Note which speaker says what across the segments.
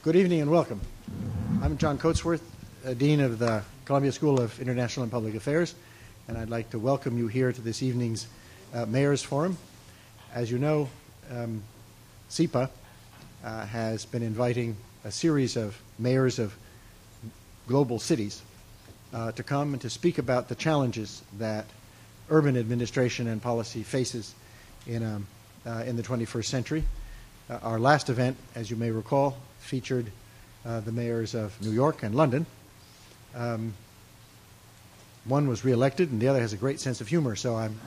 Speaker 1: Good evening and welcome. I'm John Coatsworth, Dean of the Columbia School of International and Public Affairs, and I'd like to welcome you here to this evening's Mayor's Forum. As you know, SIPA has been inviting a series of mayors of global cities to come and to speak about the challenges that urban administration and policy faces in the 21st century. Our last event, as you may recall, featured the mayors of New York and London. One was reelected, and the other has a great sense of humor, so I'm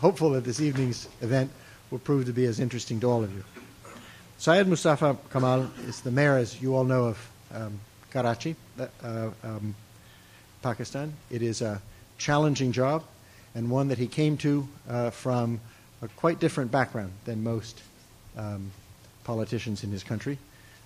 Speaker 1: hopeful that this evening's event will prove to be as interesting to all of you. Syed Mustafa Kamal is the mayor, as you all know, of Karachi, Pakistan. It is a challenging job and one that he came to from a quite different background than most politicians in his country.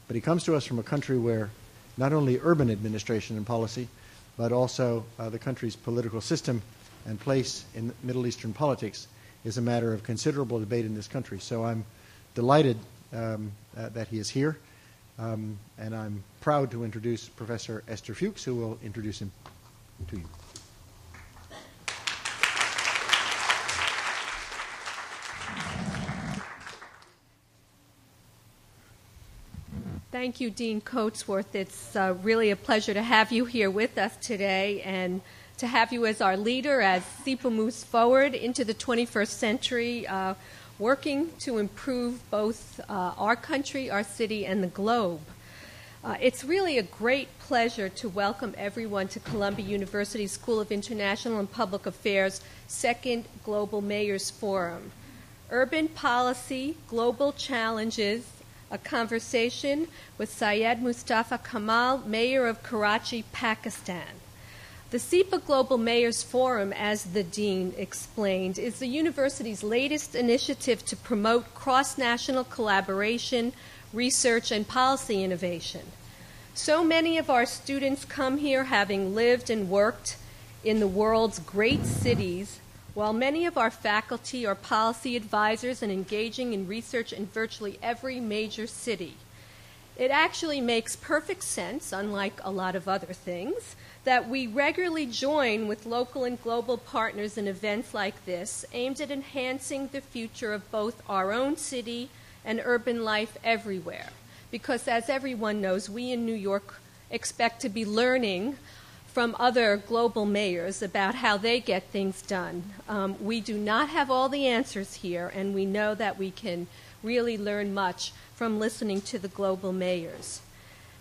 Speaker 1: But he comes to us from a country where not only urban administration and policy, but also the country's political system and place in Middle Eastern politics is a matter of considerable debate in this country. So I'm delighted that he is here, and I'm proud to introduce Professor Esther Fuchs, who will introduce him to you.
Speaker 2: Thank you, Dean Coatsworth. It's really a pleasure to have you here with us today and to have you as our leader as SIPA moves forward into the 21st century, working to improve both our country, our city, and the globe. It's really a great pleasure to welcome everyone to Columbia University School of International and Public Affairs' second Global Mayors Forum. Urban Policy, Global Challenges, a conversation with Syed Mustafa Kamal, Mayor of Karachi, Pakistan. The SIPA Global Mayors Forum, as the Dean explained, is the university's latest initiative to promote cross-national collaboration, research, and policy innovation. So many of our students come here having lived and worked in the world's great cities, while many of our faculty are policy advisors and engaging in research in virtually every major city. It actually makes perfect sense, unlike a lot of other things, that we regularly join with local and global partners in events like this, aimed at enhancing the future of both our own city and urban life everywhere. Because as everyone knows, we in New York expect to be learning from other global mayors about how they get things done. We do not have all the answers here, and we know that we can really learn much from listening to the global mayors.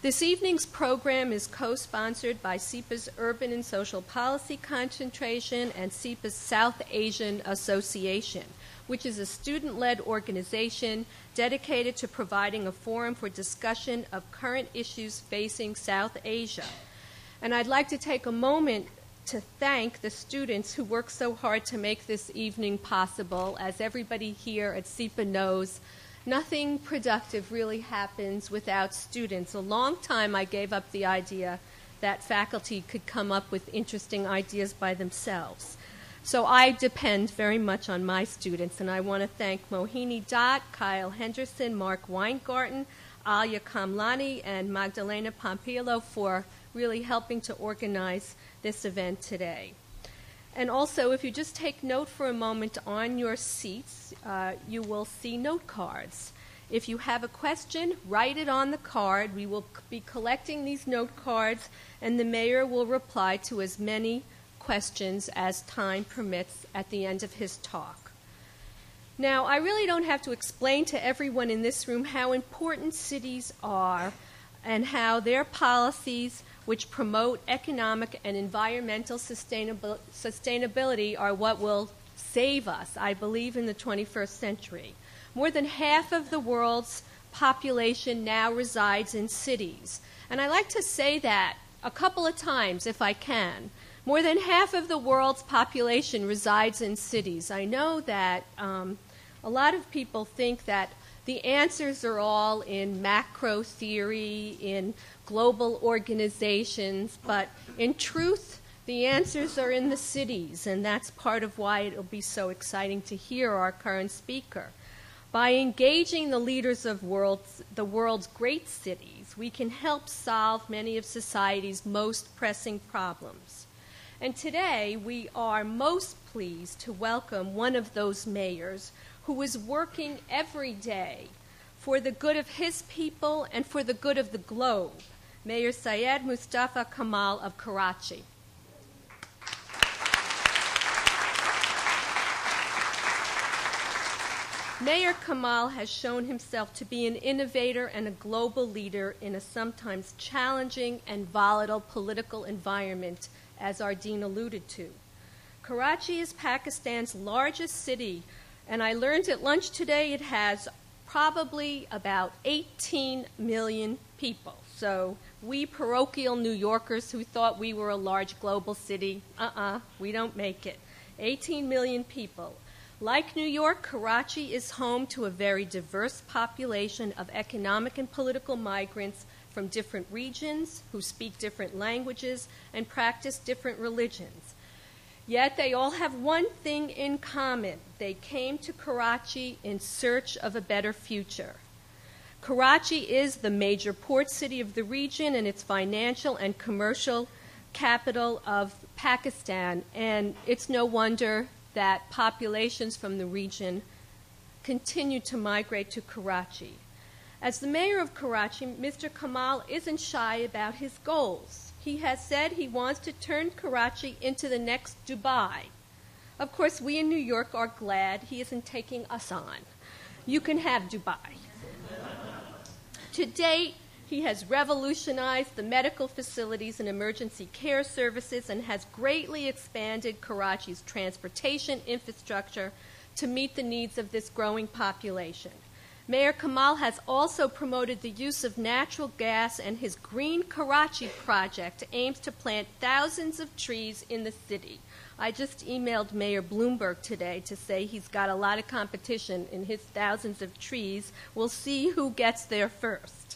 Speaker 2: This evening's program is co-sponsored by SIPA's Urban and Social Policy Concentration and SIPA's South Asian Association, which is a student-led organization dedicated to providing a forum for discussion of current issues facing South Asia. And I'd like to take a moment to thank the students who worked so hard to make this evening possible. As everybody here at SIPA knows, nothing productive really happens without students. A long time I gave up the idea that faculty could come up with interesting ideas by themselves. So I depend very much on my students, and I want to thank Mohini Dott, Kyle Henderson, Mark Weingarten, Alia Kamlani, and Magdalena Pompilio for really helping to organize this event today. And also, if you just take note for a moment on your seats, you will see note cards. If you have a question, write it on the card. We will be collecting these note cards, and the mayor will reply to as many questions as time permits at the end of his talk. Now, I really don't have to explain to everyone in this room how important cities are and how their policies which promote economic and environmental sustainability are what will save us, I believe, in the 21st century. More than half of the world's population now resides in cities. And I like to say that a couple of times, if I can. More than half of the world's population resides in cities. I know that a lot of people think that the answers are all in macro theory, in global organizations, but in truth, the answers are in the cities, and that's part of why it'll be so exciting to hear our current speaker. By engaging the leaders of the world's great cities, we can help solve many of society's most pressing problems. And today, we are most pleased to welcome one of those mayors who is working every day for the good of his people and for the good of the globe, Mayor Syed Mustafa Kamal of Karachi. Mayor Kamal has shown himself to be an innovator and a global leader in a sometimes challenging and volatile political environment, as our dean alluded to. Karachi is Pakistan's largest city, and I learned at lunch today it has probably about 18 million people. So we parochial New Yorkers who thought we were a large global city, we don't make it. 18 million people. Like New York, Karachi is home to a very diverse population of economic and political migrants from different regions who speak different languages and practice different religions. Yet they all have one thing in common. They came to Karachi in search of a better future. Karachi is the major port city of the region and its financial and commercial capital of Pakistan, and it's no wonder that populations from the region continue to migrate to Karachi. As the mayor of Karachi, Mr. Kamal isn't shy about his goals. He has said he wants to turn Karachi into the next Dubai. Of course, we in New York are glad he isn't taking us on. You can have Dubai. To date, he has revolutionized the medical facilities and emergency care services and has greatly expanded Karachi's transportation infrastructure to meet the needs of this growing population. Mayor Kamal has also promoted the use of natural gas, and his Green Karachi project aims to plant thousands of trees in the city. I just emailed Mayor Bloomberg today to say he's got a lot of competition in his thousands of trees. We'll see who gets there first.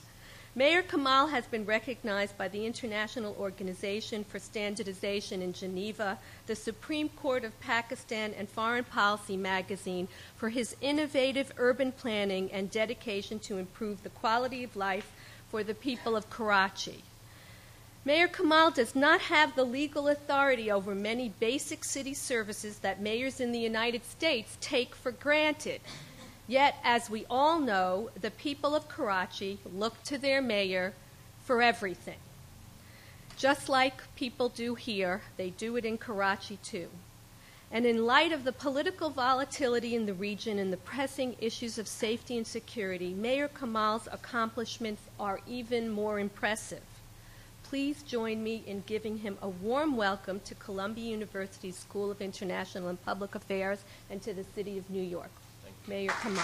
Speaker 2: Mayor Kamal has been recognized by the International Organization for Standardization in Geneva, the Supreme Court of Pakistan, and Foreign Policy magazine for his innovative urban planning and dedication to improve the quality of life for the people of Karachi. Mayor Kamal does not have the legal authority over many basic city services that mayors in the United States take for granted. Yet, as we all know, the people of Karachi look to their mayor for everything. Just like people do here, they do it in Karachi too. And in light of the political volatility in the region and the pressing issues of safety and security, Mayor Kamal's accomplishments are even more impressive. Please join me in giving him a warm welcome to Columbia University's School of International and Public Affairs and to the City of New York. Mayor Kamal.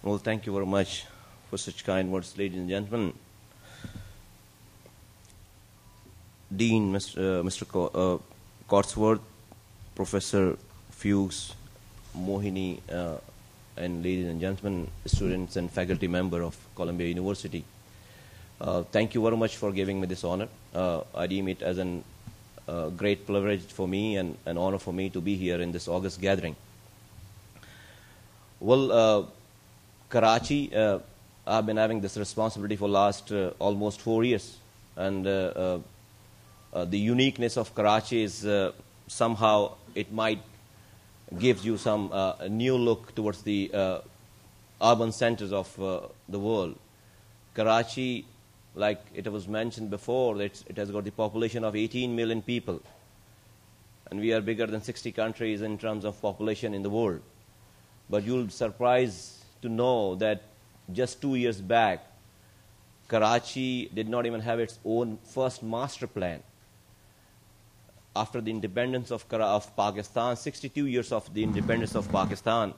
Speaker 3: Well, thank you very much for such kind words, ladies and gentlemen. Dean, Mr. Cotsworth, Professor Fuchs, Mohini, and ladies and gentlemen, students and faculty member of Columbia University. Thank you very much for giving me this honor. I deem it as a great privilege for me and an honor for me to be here in this August gathering. Well, Karachi, I've been having this responsibility for last almost 4 years, and the uniqueness of Karachi is somehow it might give you some new look towards the urban centers of the world. Karachi, like it was mentioned before, it has got the population of 18 million people, and we are bigger than 60 countries in terms of population in the world. But you'll be surprised to know that just 2 years back, Karachi did not even have its own first master plan. After the independence of Pakistan, 62 years of the independence of Pakistan,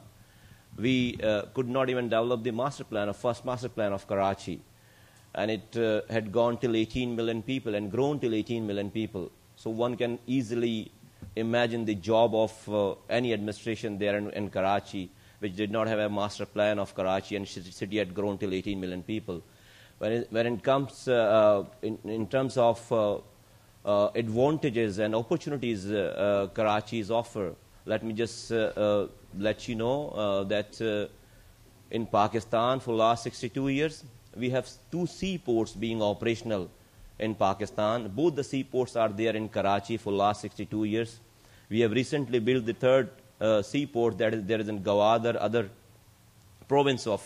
Speaker 3: we could not even develop the master plan, first master plan of Karachi. and it had gone till 18 million people and grown till 18 million people. So one can easily imagine the job of any administration there in Karachi, which did not have a master plan of Karachi, and city had grown till 18 million people. When it comes in terms of advantages and opportunities Karachi's offer, let me just let you know that in Pakistan for the last 62 years, we have 2 seaports being operational in Pakistan. Both the seaports are there in Karachi for the last 62 years. We have recently built the 3rd seaport that is there is in Gwadar, other province of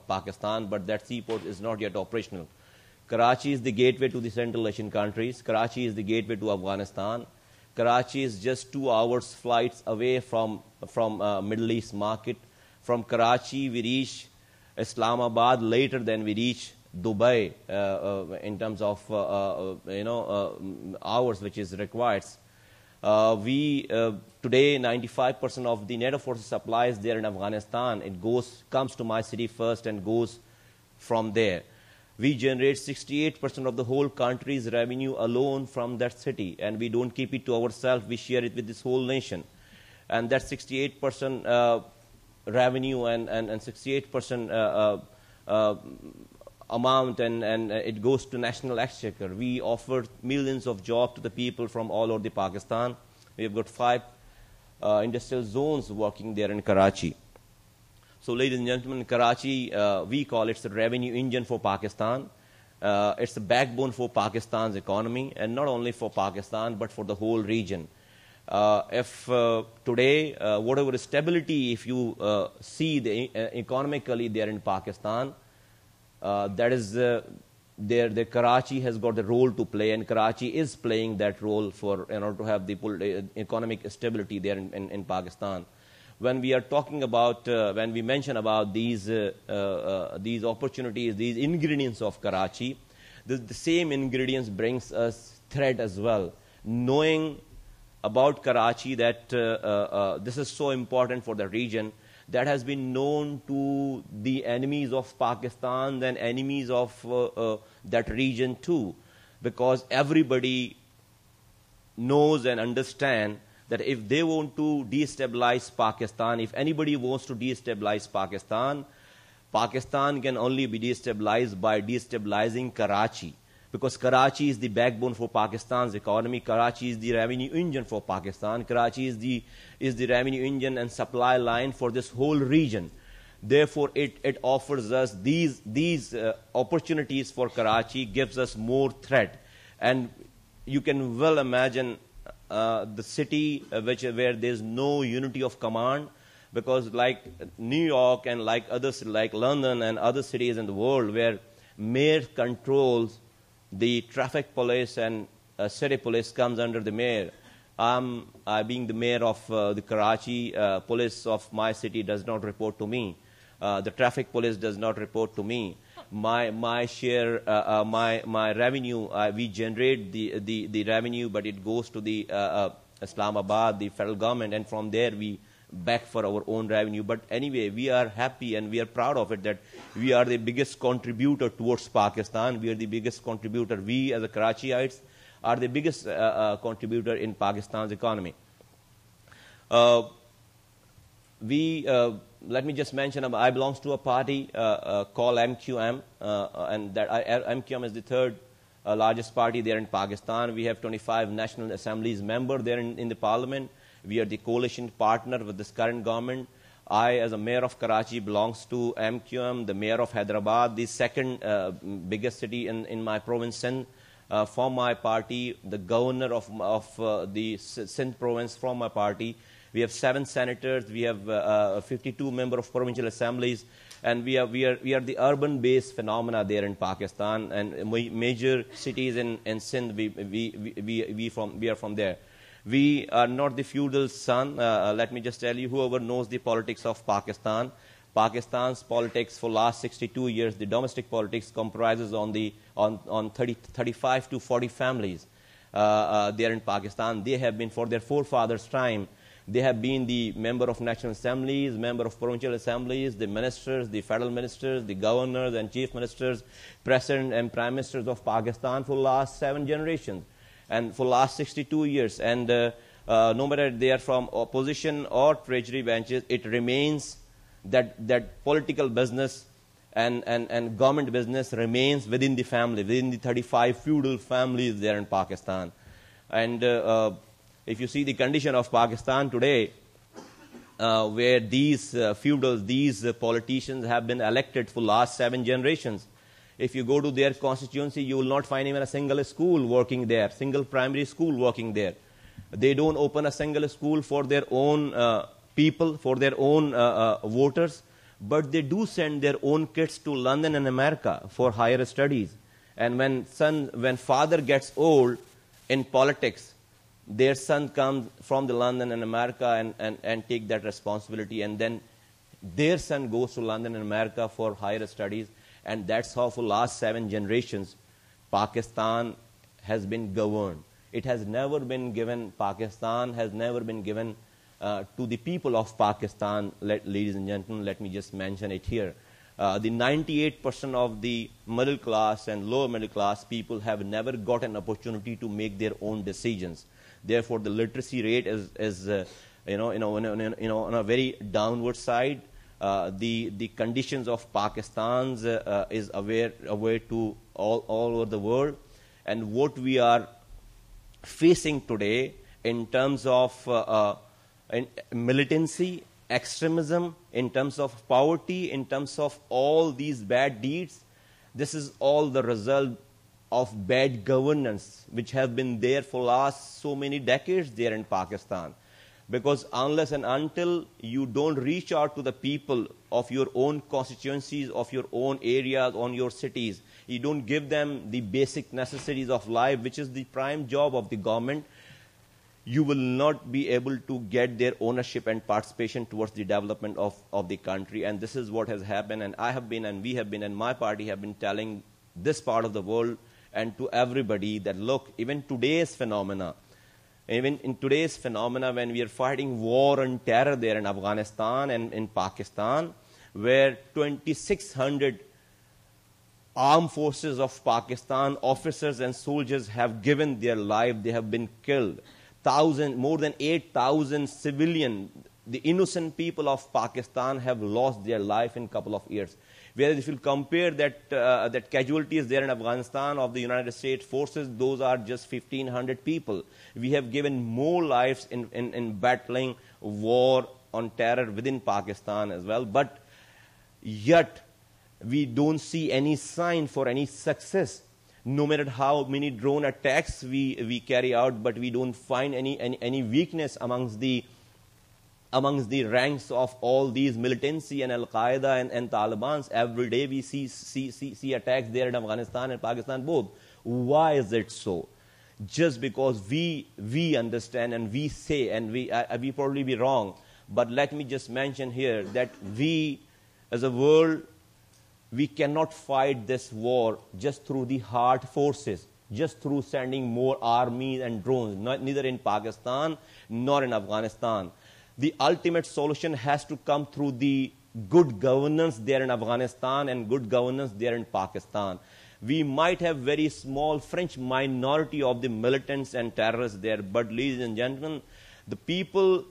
Speaker 3: Pakistan, but that seaport is not yet operational. Karachi is the gateway to the Central Asian countries. Karachi is the gateway to Afghanistan. Karachi is just 2 hours flights away from Middle East market. From Karachi, we reach Islamabad later than we reach Dubai in terms of hours which is required. Today 95% of the NATO forces supplies there in Afghanistan. It comes to my city first and goes from there. We generate 68% of the whole country's revenue alone from that city, and we don't keep it to ourselves. We share it with this whole nation, and that 68% revenue and 68% amount, and it goes to national exchequer. We offer millions of jobs to the people from all over the Pakistan. We have got 5 industrial zones working there in Karachi. So, ladies and gentlemen, Karachi, we call it the revenue engine for Pakistan. It's the backbone for Pakistan's economy, and not only for Pakistan, but for the whole region. If today, whatever stability, if you see economically there in Pakistan, that is the Karachi has got the role to play, and Karachi is playing that role for in order to have the economic stability there in Pakistan. When we are talking about, when we mention about these opportunities, these ingredients of Karachi, the same ingredients brings us threat as well. Knowing about Karachi that this is so important for the region, that has been known to the enemies of Pakistan and enemies of that region too, because everybody knows and understands that if they want to destabilize Pakistan, if anybody wants to destabilize Pakistan, Pakistan can only be destabilized by destabilizing Karachi, because Karachi is the backbone for Pakistan's economy. Karachi is the revenue engine for Pakistan. Karachi is the revenue engine and supply line for this whole region. Therefore, it offers us these opportunities for Karachi, gives us more threat. And you can well imagine the city where there is no unity of command, because like New York and like others, like London and other cities in the world, where mayor controls the traffic police and city police comes under the mayor. Being the mayor of the Karachi, police of my city does not report to me. The traffic police does not report to me. My share, my revenue, we generate the revenue, but it goes to the Islamabad, the federal government, and from there we back for our own revenue. But anyway, we are happy and we are proud of it that we are the biggest contributor towards Pakistan. We are the biggest contributor. We as a Karachiites are the biggest contributor in Pakistan's economy. Let me just mention, I belong to a party called MQM, and that MQM is the 3rd largest party there in Pakistan. We have 25 National Assemblies members there in the parliament. We are the coalition partner with this current government. I, as a mayor of Karachi, belongs to MQM, the mayor of Hyderabad, the 2nd biggest city in my province, Sindh, from my party, the governor of the Sindh province from my party. We have 7 senators. We have 52 members of provincial assemblies, and we are the urban-based phenomena there in Pakistan. And major cities in Sindh, we are from there. We are not the feudal son. Let me just tell you, whoever knows the politics of Pakistan, Pakistan's politics for last 62 years, the domestic politics comprises on 35 to 40 families there in Pakistan. They have been, for their forefathers' time, They have been the member of national assemblies, member of provincial assemblies, the ministers, the federal ministers, the governors and chief ministers, president and prime ministers of Pakistan for the last 7 generations and for the last 62 years. And no matter they are from opposition or treasury benches, it remains that political business and government business remains within the family, within the 35 feudal families there in Pakistan. And if you see the condition of Pakistan today, where these feudals, these politicians have been elected for the last 7 generations, if you go to their constituency, you will not find even a single school working there, single primary school working there. They don't open a single school for their own people, for their own voters, but they do send their own kids to London and America for higher studies. And when father gets old in politics, their son comes from the London and America and take that responsibility, and then their son goes to London and America for higher studies. And that's how for the last 7 generations Pakistan has been governed. It has never been given, Pakistan has never been given to the people of Pakistan. Ladies and gentlemen, let me just mention it here. The 98% of the middle class and lower middle class people have never got an opportunity to make their own decisions. Therefore, the literacy rate is on a very downward side. The conditions of Pakistan's is aware to all over the world, and what we are facing today in terms of militancy, extremism, in terms of poverty, in terms of all these bad deeds, this is all the result of bad governance which have been there for last so many decades there in Pakistan. Because unless and until you don't reach out to the people of your own constituencies, of your own areas, on your cities, you don't give them the basic necessities of life, which is the prime job of the government, you will not be able to get their ownership and participation towards the development of the country. And this is what has happened, and I have been, and we have been, and my party have been telling this part of the world and to everybody that, look, even today's phenomena, even in today's phenomena, when we are fighting war and terror there in Afghanistan and in Pakistan, where 2,600 armed forces of Pakistan, officers and soldiers have given their life, they have been killed. More than 8,000 civilian, the innocent people of Pakistan have lost their life in a couple of years. Whereas if you compare that casualties there in Afghanistan of the United States forces, those are just 1,500 people. We have given more lives in battling war on terror within Pakistan as well. But yet we don't see any sign for any success. No matter how many drone attacks we carry out, but we don't find any weakness amongst the ranks of all these militancy and Al-Qaeda and Taliban. Every day we see attacks there in Afghanistan and Pakistan both. Why is it so? Just because we understand and we say, and we probably be wrong, but let me just mention here that we as a world, we cannot fight this war just through the hard forces, just through sending more armies and drones, neither in Pakistan nor in Afghanistan. The ultimate solution has to come through the good governance there in Afghanistan and good governance there in Pakistan. We might have very small French minority of the militants and terrorists there, but ladies and gentlemen, the people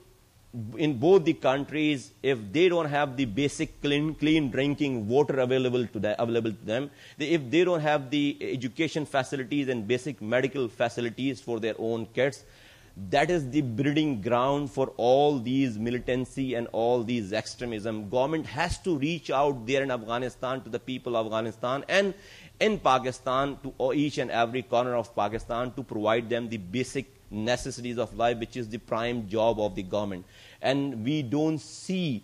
Speaker 3: in both the countries, if they don't have the basic clean drinking water available to them, if they don't have the education facilities and basic medical facilities for their own kids, that is the breeding ground for all these militancy and all these extremism. Government has to reach out there in Afghanistan to the people of Afghanistan and in Pakistan to each and every corner of Pakistan to provide them the basic necessities of life, which is the prime job of the government. And we don't see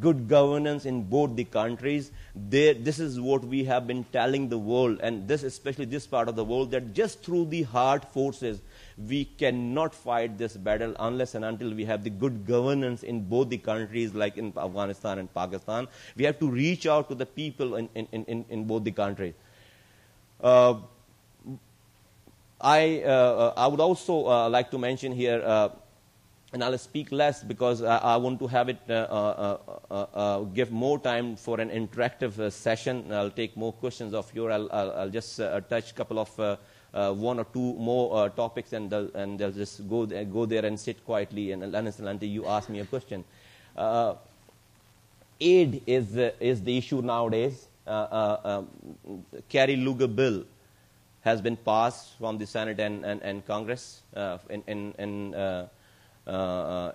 Speaker 3: good governance in both the countries. This is what we have been telling the world, and this, especially this part of the world, that just through the hard forces we cannot fight this battle unless and until we have the good governance in both the countries, like in Afghanistan and Pakistan. We have to reach out to the people in both the countries. I would also like to mention here and I'll speak less because I want to have it give more time for an interactive session. I'll take more questions of yours. I'll just touch a couple of one or two more topics, and they'll just go there and sit quietly and until you ask me a question. Aid is the issue nowadays. Kerry Lugar bill has been passed from the Senate and Congress in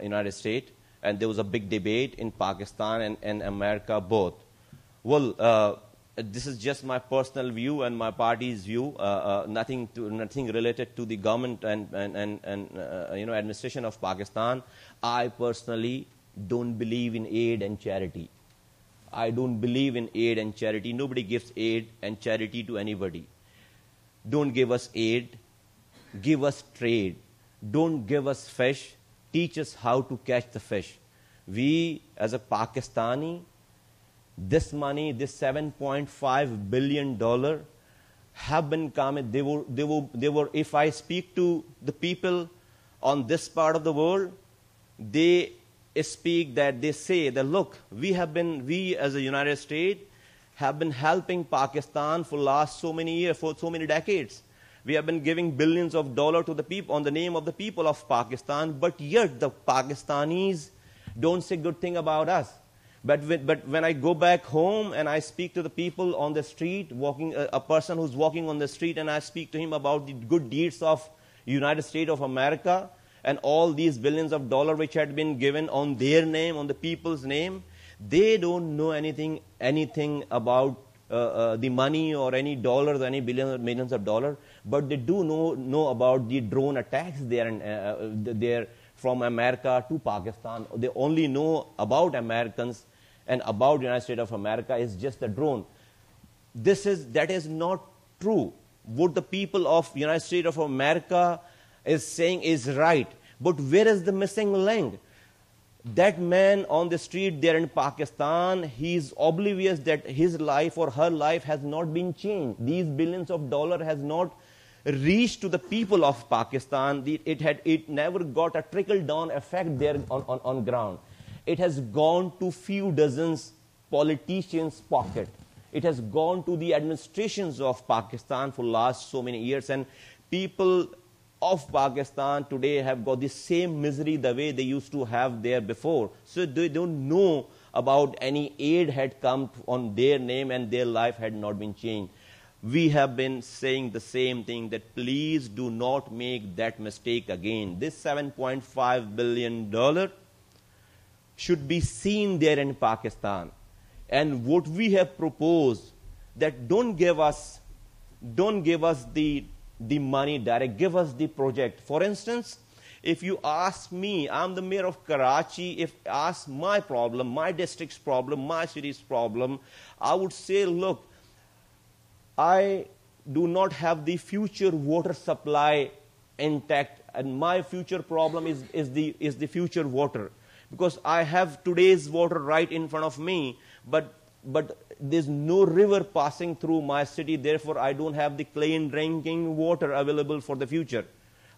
Speaker 3: United States, and there was a big debate in Pakistan and America both. Well, this is just my personal view and my party's view. Nothing related to the government and administration of Pakistan. I personally don't believe in aid and charity. I don't believe in aid and charity. Nobody gives aid and charity to anybody. Don't give us aid. Give us trade. Don't give us fish. Teach us how to catch the fish. We, as a Pakistani, this money, this $7.5 billion, have been coming. They were. If I speak to the people on this part of the world, they speak that they say that, look, we as a United States have been helping Pakistan for last so many years, for so many decades. We have been giving billions of dollars to the people on the name of the people of Pakistan, but yet the Pakistanis don't say good thing about us. But when I go back home and I speak to the people on the street, a person who's walking on the street, and I speak to him about the good deeds of United States of America and all these billions of dollars which had been given on their name, on the people's name, they don't know anything about the money or any dollars, any billions or millions of dollars, but they do know about the drone attacks there from America to Pakistan. They only know about Americans and about the United States of America is just a drone. That is not true. What the people of United States of America is saying is right. But where is the missing link? That man on the street there in Pakistan, he is oblivious that his life or her life has not been changed. These billions of dollars has not reached to the people of Pakistan. It never got a trickle-down effect there on ground. It has gone to few dozens politicians' pocket. It has gone to the administrations of Pakistan for last so many years, and people of Pakistan today have got the same misery the way they used to have there before. So they don't know about any aid had come on their name and their life had not been changed. We have been saying the same thing, that please do not make that mistake again. This $7.5 billion should be seen there in Pakistan. And what we have proposed, that don't give us the money direct, give us the project. For instance, if you ask me, I'm the mayor of Karachi, if you ask my problem, my district's problem, my city's problem, I would say, look, I do not have the future water supply intact, and my future problem is the future water. Because I have today's water right in front of me, but there's no river passing through my city, therefore I don't have the clean drinking water available for the future.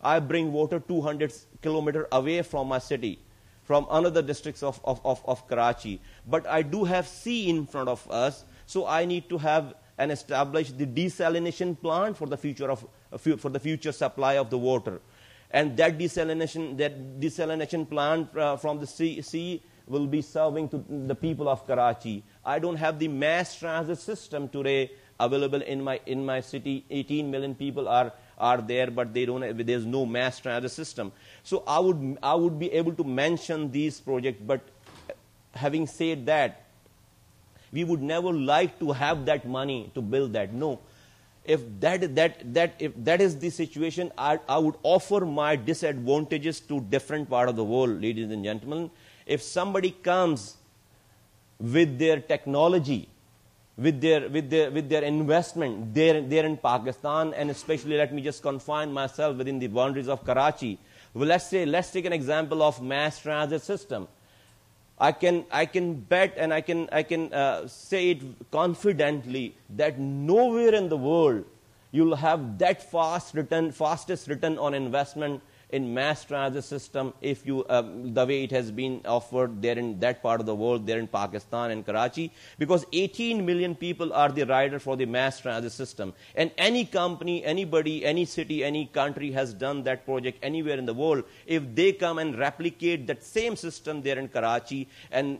Speaker 3: I bring water 200 kilometers away from my city, from another districts of Karachi. But I do have sea in front of us, so I need to have and establish the desalination plant for the future supply of the water. And that desalination plant from the sea will be serving to the people of Karachi. I don't have the mass transit system today available in my city. 18 million people are there, but there's no mass transit system. So I would be able to mention these projects, but having said that, we would never like to have that money to build that. No. If that is the situation, I would offer my disadvantages to different part of the world, ladies and gentlemen. If somebody comes with their technology, with their investment there in Pakistan, and especially let me just confine myself within the boundaries of Karachi. Well, let's take an example of mass transit system. I can bet and I can say it confidently that nowhere in the world you'll have that fastest return on investment in mass transit system, if you the way it has been offered there in that part of the world, there in Pakistan and Karachi, because 18 million people are the riders for the mass transit system. And any company, anybody, any city, any country has done that project anywhere in the world. If they come and replicate that same system there in Karachi and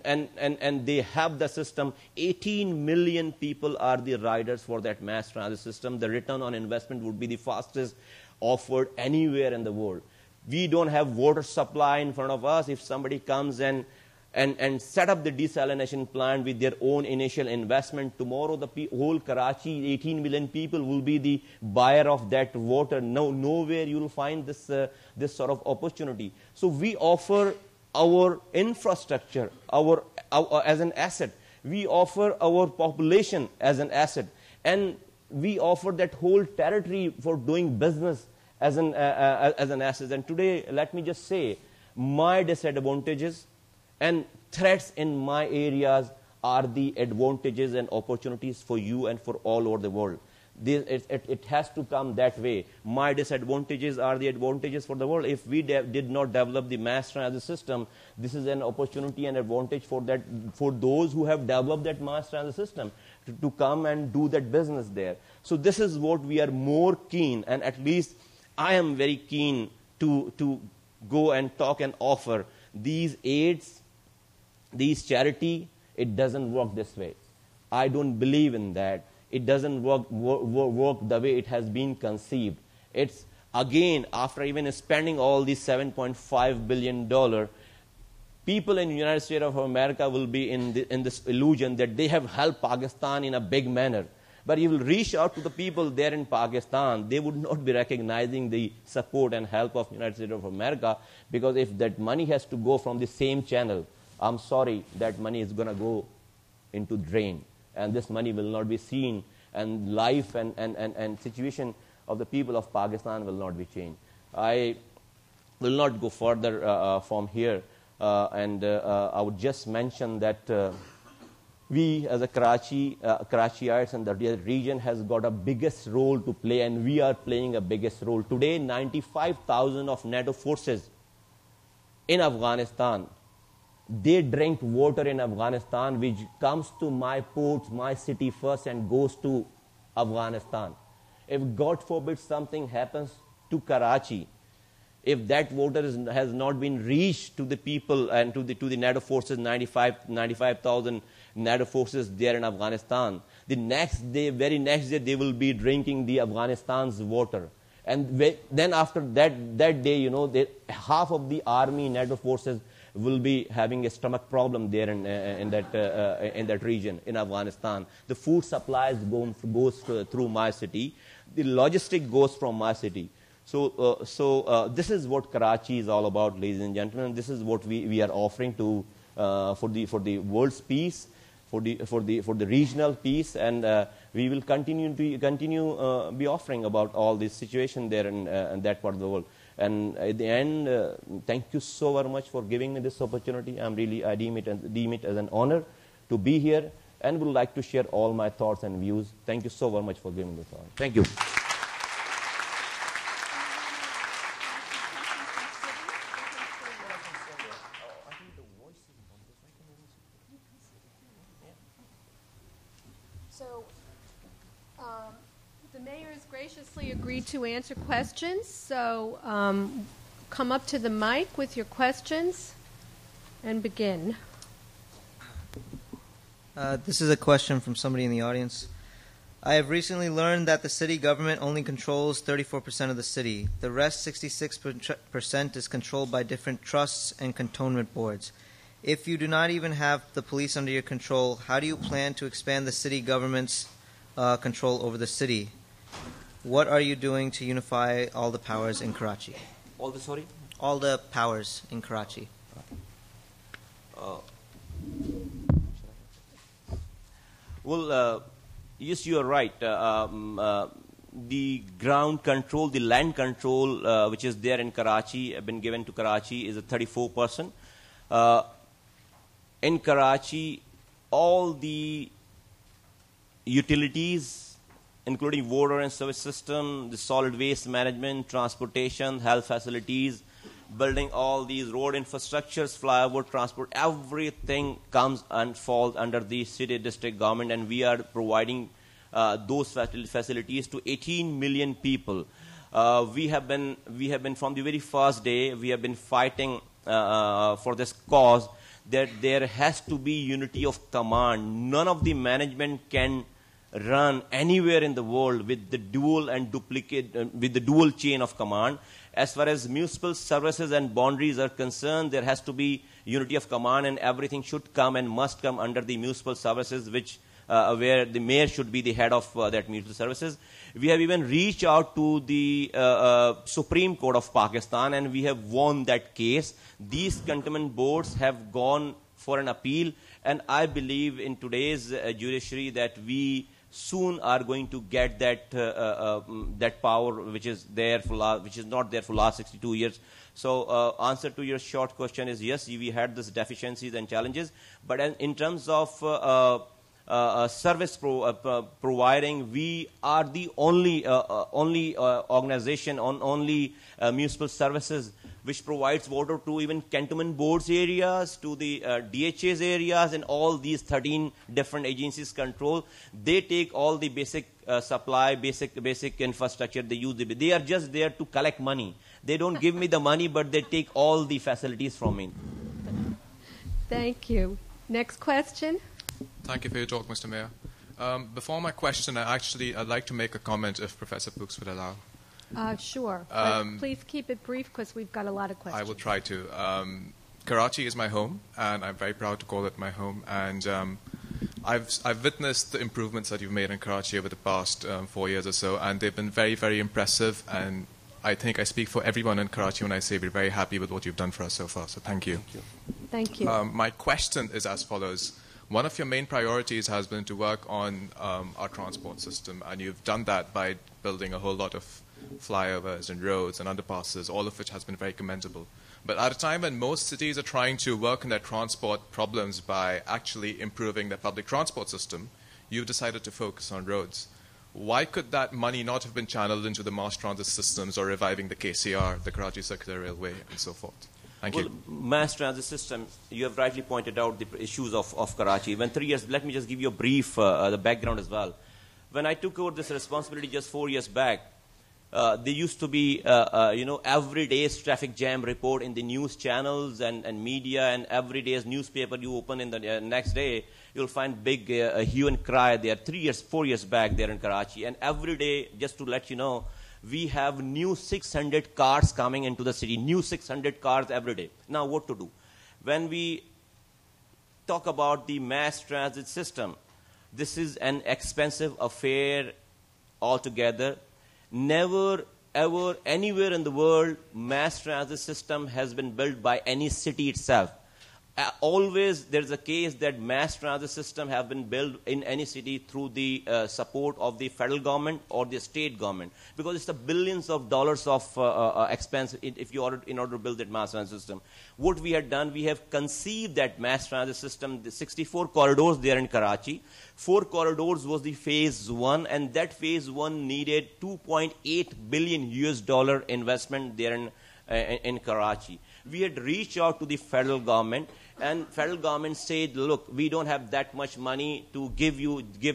Speaker 3: they have the system, 18 million people are the riders for that mass transit system. The return on investment would be the fastest offered anywhere in the world. We don't have water supply in front of us. If somebody comes and set up the desalination plant with their own initial investment, tomorrow the whole Karachi, 18 million people will be the buyer of that water. Nowhere you will find this sort of opportunity. So we offer our infrastructure as an asset. We offer our population as an asset. And we offer that whole territory for doing business as an asset. And today, let me just say, my disadvantages and threats in my areas are the advantages and opportunities for you and for all over the world. It has to come that way. My disadvantages are the advantages for the world. If we did not develop the mass transit system, this is an opportunity and advantage for those who have developed that mass transit system to come and do that business there. So this is what we are more keen, and at least I am very keen to go and talk and offer these aids, these charity. It doesn't work this way. I don't believe in that. It doesn't work the way it has been conceived. It's, again, after even spending all these $7.5 billion, people in the United States of America will be in this illusion that they have helped Pakistan in a big manner. But you will reach out to the people there in Pakistan, they would not be recognizing the support and help of the United States of America, because if that money has to go from the same channel, I'm sorry, that money is going to go into drain. And this money will not be seen, and life and situation of the people of Pakistan will not be changed. I will not go further from here, and I would just mention that we as a Karachiites and the region has got a biggest role to play, and we are playing a biggest role. Today, 95,000 of NATO forces in Afghanistan, they drink water in Afghanistan, which comes to my ports, my city first, and goes to Afghanistan. If God forbid something happens to Karachi, if that water has not been reached to the people and to the NATO forces, 95,000 NATO forces there in Afghanistan, the very next day, they will be drinking the Afghanistan's water. And then after that day, half of the army, NATO forces, will be having a stomach problem there in that region in Afghanistan. The food supplies goes through my city. The logistic goes from my city. So this is what Karachi is all about, ladies and gentlemen. This is what we are offering to for the world's peace, for the regional peace, and we will continue be offering about all this situation there in that part of the world. And at the end, thank you so very much for giving me this opportunity. I deem it as an honor to be here, and would like to share all my thoughts and views. Thank you so very much for giving me this honor. Thank you.
Speaker 2: So, the mayor has graciously agreed to answer questions. So, come up to the mic with your questions and begin.
Speaker 4: This is a question from somebody in the audience. I have recently learned that the city government only controls 34% of the city. The rest, 66%, is controlled by different trusts and cantonment boards. If you do not even have the police under your control, how do you plan to expand the city government's control over the city? What are you doing to unify all the powers in Karachi?
Speaker 3: All
Speaker 4: the powers in Karachi.
Speaker 3: Well, yes, you are right. The ground control, the land control, which is there in Karachi, been given to Karachi, is a 34%. In Karachi, all the utilities including water and sewage system, the solid waste management, transportation, health facilities, building all these road infrastructures, flyover transport, everything comes and falls under the city district government, and we are providing those facilities to 18 million people. We have been from the very first day, we have been fighting for this cause, that there has to be unity of command. None of the management can run anywhere in the world with the dual and duplicate, with the dual chain of command. As far as municipal services and boundaries are concerned, there has to be unity of command, and everything should come and must come under the municipal services, which where the mayor should be the head of that municipal services. We have even reached out to the Supreme Court of Pakistan, and we have won that case. These cantonment boards have gone for an appeal, and I believe in today's judiciary that we soon are going to get that that power which is there for which is not there for last 62 years. So answer to your short question is yes, we had these deficiencies and challenges, but in terms of service providing, we are the only organization on only municipal services which provides water to even cantonment boards areas, to the DHAs areas, and all these 13 different agencies control. They take all the basic supply, basic infrastructure. They use it. They are just there to collect money. They don't give me the money, but they take all the facilities from me.
Speaker 2: Thank you. Next question.
Speaker 5: Thank you for your talk, Mr. Mayor. Before my question, I'd like to make a comment, if Professor Brooks would allow.
Speaker 2: Sure. But please keep it brief because we've got a lot of questions.
Speaker 5: I will try to. Karachi is my home, and I'm very proud to call it my home. And I've witnessed the improvements that you've made in Karachi over the past 4 years or so, and they've been very, very impressive. And I think I speak for everyone in Karachi when I say we're very happy with what you've done for us so far. So thank you.
Speaker 2: Thank you.
Speaker 5: My question is as follows. One of your main priorities has been to work on our transport system, and you've done that by building a whole lot of flyovers and roads and underpasses, all of which has been very commendable. But at a time when most cities are trying to work on their transport problems by actually improving their public transport system, you've decided to focus on roads. Why could that money not have been channeled into the mass transit systems or reviving the KCR, the Karachi Circular Railway, and so forth? Thank you.
Speaker 3: Mass transit system, you have rightly pointed out the issues of Karachi. When 3 years, let me just give you a brief, the background as well. When I took over this responsibility just 4 years back, there used to be, every day's traffic jam report in the news channels and media, and every day's newspaper you open in the next day, you'll find big hue and cry there 4 years back there in Karachi. And every day, just to let you know, we have new 600 cars coming into the city, new 600 cars every day. Now, what to do? When we talk about the mass transit system, this is an expensive affair altogether. Never, ever, anywhere in the world, mass transit system has been built by any city itself. Always there's a case that mass transit system have been built in any city through the support of the federal government or the state government, because it's the billions of dollars of expense in order to build that mass transit system. What we had done, we have conceived that mass transit system, the 64 corridors there in Karachi. 4 corridors was the phase 1, and that phase 1 needed $2.8 billion investment there in Karachi. We had reached out to the federal government, and federal government said, look, we don't have that much money to give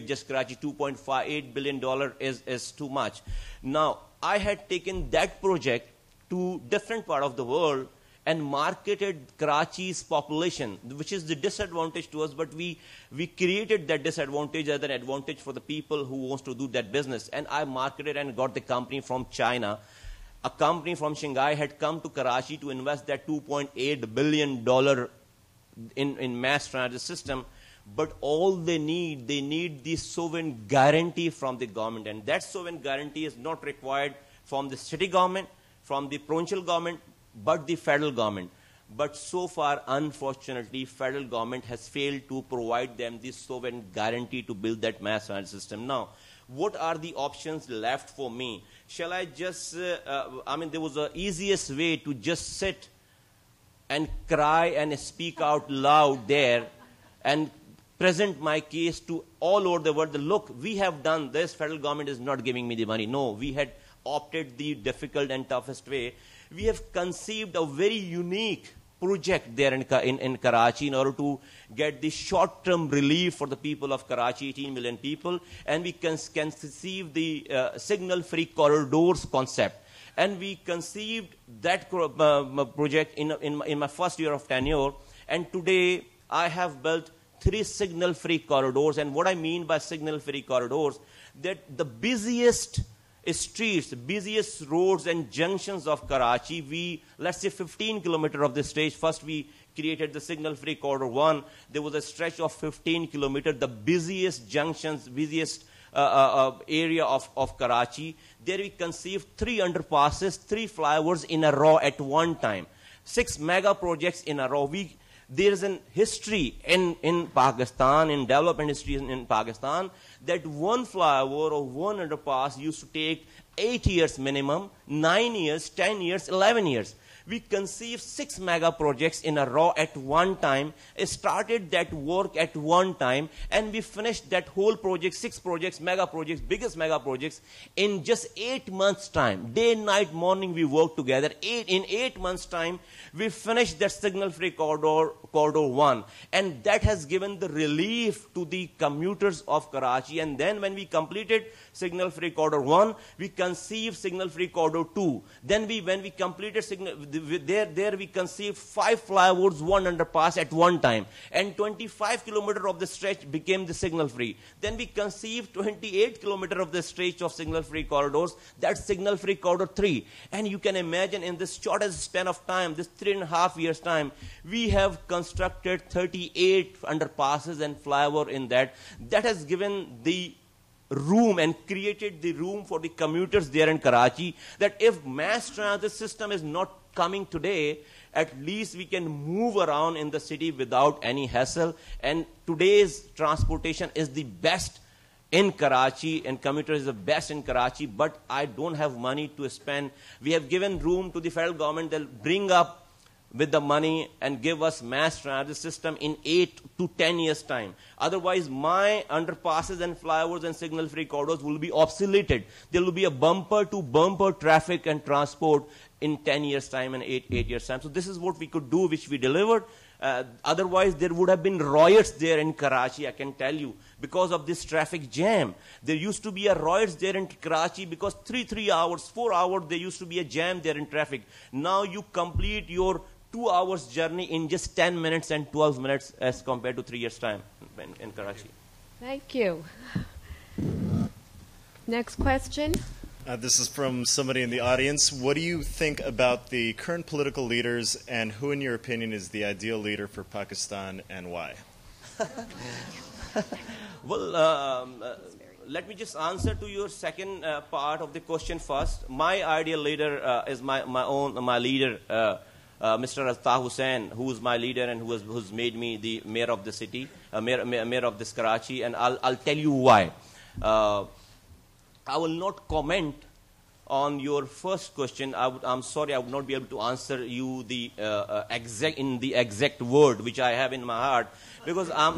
Speaker 3: just Karachi. $2.58 billion is too much. Now, I had taken that project to different part of the world and marketed Karachi's population, which is the disadvantage to us, but we created that disadvantage as an advantage for the people who wants to do that business. And I marketed and got the company from China. A company from Shanghai had come to Karachi to invest that $2.8 billion in mass transit system, but all they need the sovereign guarantee from the government, and that sovereign guarantee is not required from the city government, from the provincial government, but the federal government. But so far, unfortunately, federal government has failed to provide them this sovereign guarantee to build that mass transit system. Now, what are the options left for me? Shall I just, there was the easiest way to just sit and cry and speak out loud there and present my case to all over the world. Look, we have done this. Federal government is not giving me the money. No, we had opted the difficult and toughest way. We have conceived a very unique project there in Karachi in order to get the short-term relief for the people of Karachi, 18 million people, and we can conceive the signal-free corridors concept. And we conceived that project in my first year of tenure, and today I have built 3 signal-free corridors. And what I mean by signal-free corridors, that the busiest streets, busiest roads and junctions of Karachi, let's say 15 kilometers of the stretch. First we created the signal-free corridor 1. There was a stretch of 15 kilometers, the busiest junctions, busiest area of Karachi. There we conceived 3 underpasses, 3 flyovers in a row at one time. 6 mega projects in a row. There is a history in Pakistan, in development history in Pakistan, that one flyover or one underpass used to take 8 years minimum, 9 years, 10 years, 11 years. We conceived 6 mega projects in a row at one time, started that work at one time, and we finished that whole project, 6 projects, mega projects, biggest mega projects, in just 8 months' time. Day, night, morning, we worked together. In 8 months' time, we finished that signal-free corridor 1, and that has given the relief to the commuters of Karachi. And then when we completed signal-free corridor 1, we conceived signal-free corridor 2. Then when we completed there we conceived 5 flyovers, 1 underpass at one time, and 25 kilometers of the stretch became the signal-free. Then we conceived 28 kilometers of the stretch of signal-free corridors, that's signal-free corridor 3. And you can imagine in this shortest span of time, this 3.5 years time, we have constructed 38 underpasses and flyover in that. That has given the room and created the room for the commuters there in Karachi, that if mass transit system is not coming today, at least we can move around in the city without any hassle. And today's transportation is the best in Karachi, and commuters is the best in Karachi, but I don't have money to spend. We have given room to the federal government. They'll bring up with the money and give us mass transit system in 8 to 10 years' time. Otherwise, my underpasses and flyovers and signal-free corridors will be obsoleted. There will be a bumper-to-bumper traffic and transport in 10 years' time and 8 years' time. So this is what we could do, which we delivered. Otherwise, there would have been riots there in Karachi, I can tell you, because of this traffic jam. There used to be a riots there in Karachi because 3 hours, 4 hours, there used to be a jam there in traffic. Now you complete your 2 hours journey in just 10 minutes and 12 minutes as compared to 3 years' time in Karachi.
Speaker 2: Thank you. Next question.
Speaker 6: This is from somebody in the audience. What do you think about the current political leaders, and who, in your opinion, is the ideal leader for Pakistan, and why?
Speaker 3: Well, let me just answer to your second part of the question first. My ideal leader is my leader, Mr. Altaf Hussain, who is my leader and who's made me the mayor of the city, mayor of this Karachi, and I'll tell you why. I will not comment on your first question. I'm sorry, I would not be able to answer you the exact word which I have in my heart, because I'm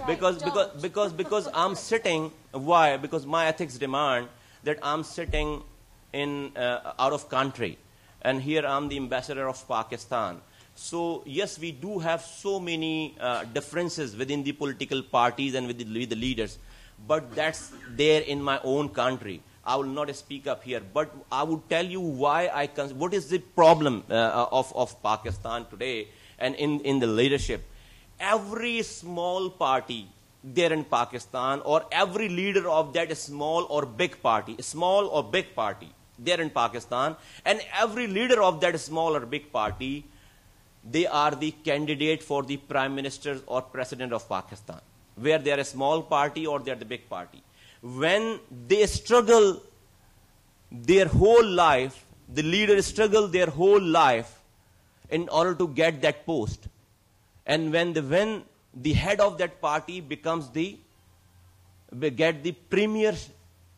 Speaker 3: because I'm sitting. Why? Because my ethics demand that I'm sitting in out of country, and here I'm the ambassador of Pakistan. So yes, we do have so many differences within the political parties and with the leaders. But that's there in my own country. I will not speak up here. But I would tell you why what is the problem of Pakistan today and in the leadership. Every small party there in Pakistan, or every leader of that small or big party there in Pakistan, and every leader of that small or big party, they are the candidate for the Prime Minister or President of Pakistan, where they are a small party or they are the big party. When they struggle their whole life, the leaders struggle their whole life in order to get that post. And when the head of that party becomes get the premier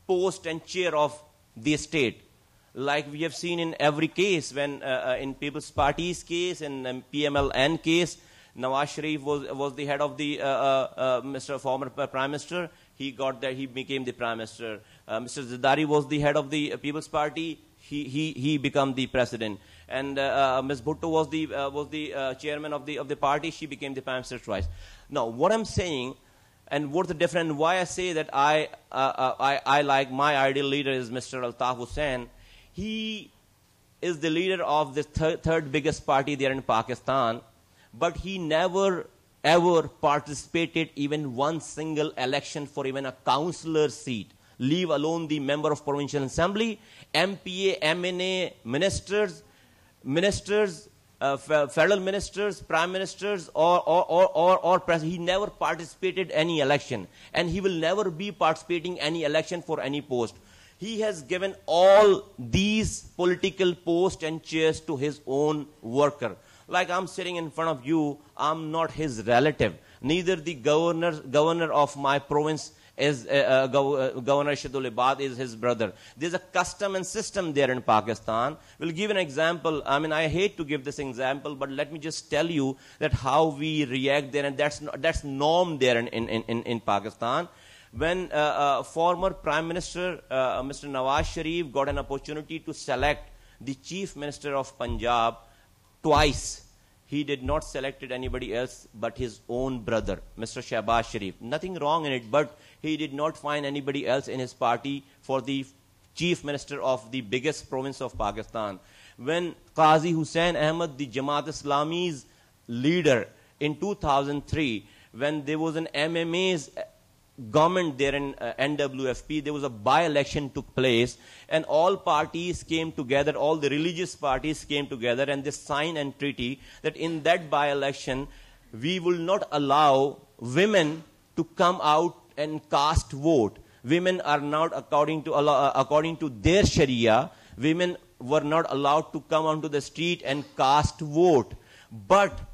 Speaker 3: post and chair of the state, like we have seen in every case, when in People's Party's case and PMLN case, Nawaz Sharif was the head of the Mr. former Prime Minister. He got there. He became the Prime Minister. Mr. Zardari was the head of the People's Party. He became the president. And Ms. Bhutto was the chairman of the party. She became the Prime Minister twice. Now, what I'm saying, and what's the difference? Why I say that I like my ideal leader is Mr. Altaf Hussain. He is the leader of the third biggest party there in Pakistan, but he never ever participated even one single election for even a councillor seat, leave alone the member of provincial assembly, MPA, MNA, ministers, federal ministers, prime ministers, or president. He never participated any election, and he will never be participating any election for any post. He has given all these political posts and chairs to his own worker. Like I'm sitting in front of you, I'm not his relative. Neither the governor of my province is Governor Shadul Ibad is his brother. There's a custom and system there in Pakistan. We'll give an example. I mean, I hate to give this example, but let me just tell you that how we react there, and that's norm there in Pakistan. When former Prime Minister Mr. Nawaz Sharif got an opportunity to select the Chief Minister of Punjab twice, he did not select anybody else but his own brother, Mr. Shehbaz Sharif. Nothing wrong in it, but he did not find anybody else in his party for the Chief Minister of the biggest province of Pakistan. When Qazi Hussain Ahmad, the Jamaat Islami's leader, in 2003, when there was an MMA's government there in NWFP, there was a by-election took place, and all parties came together, all the religious parties came together, and they signed a treaty that in that by-election, we will not allow women to come out and cast vote. Women are not, according to their Sharia, women were not allowed to come onto the street and cast vote.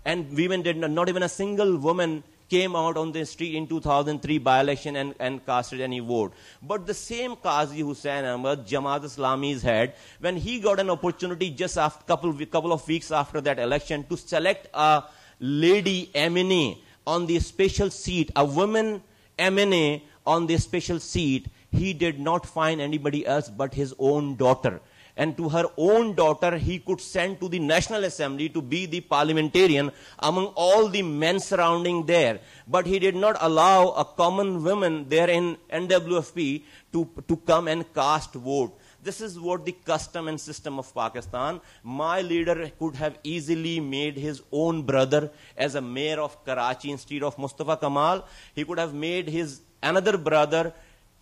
Speaker 3: And women did not even a single woman came out on the street in 2003 by-election and casted any vote. But the same Qazi Hussain Ahmad, Jamaat Islami's head, when he got an opportunity just after couple of weeks after that election to select a lady MNA on the special seat, a woman MNA on the special seat, he did not find anybody else but his own daughter. And to her own daughter, he could send to the National Assembly to be the parliamentarian among all the men surrounding there. But he did not allow a common woman there in NWFP to come and cast vote. This is what the custom and system of Pakistan. My leader could have easily made his own brother as a mayor of Karachi instead of Mustafa Kamal. He could have made his another brother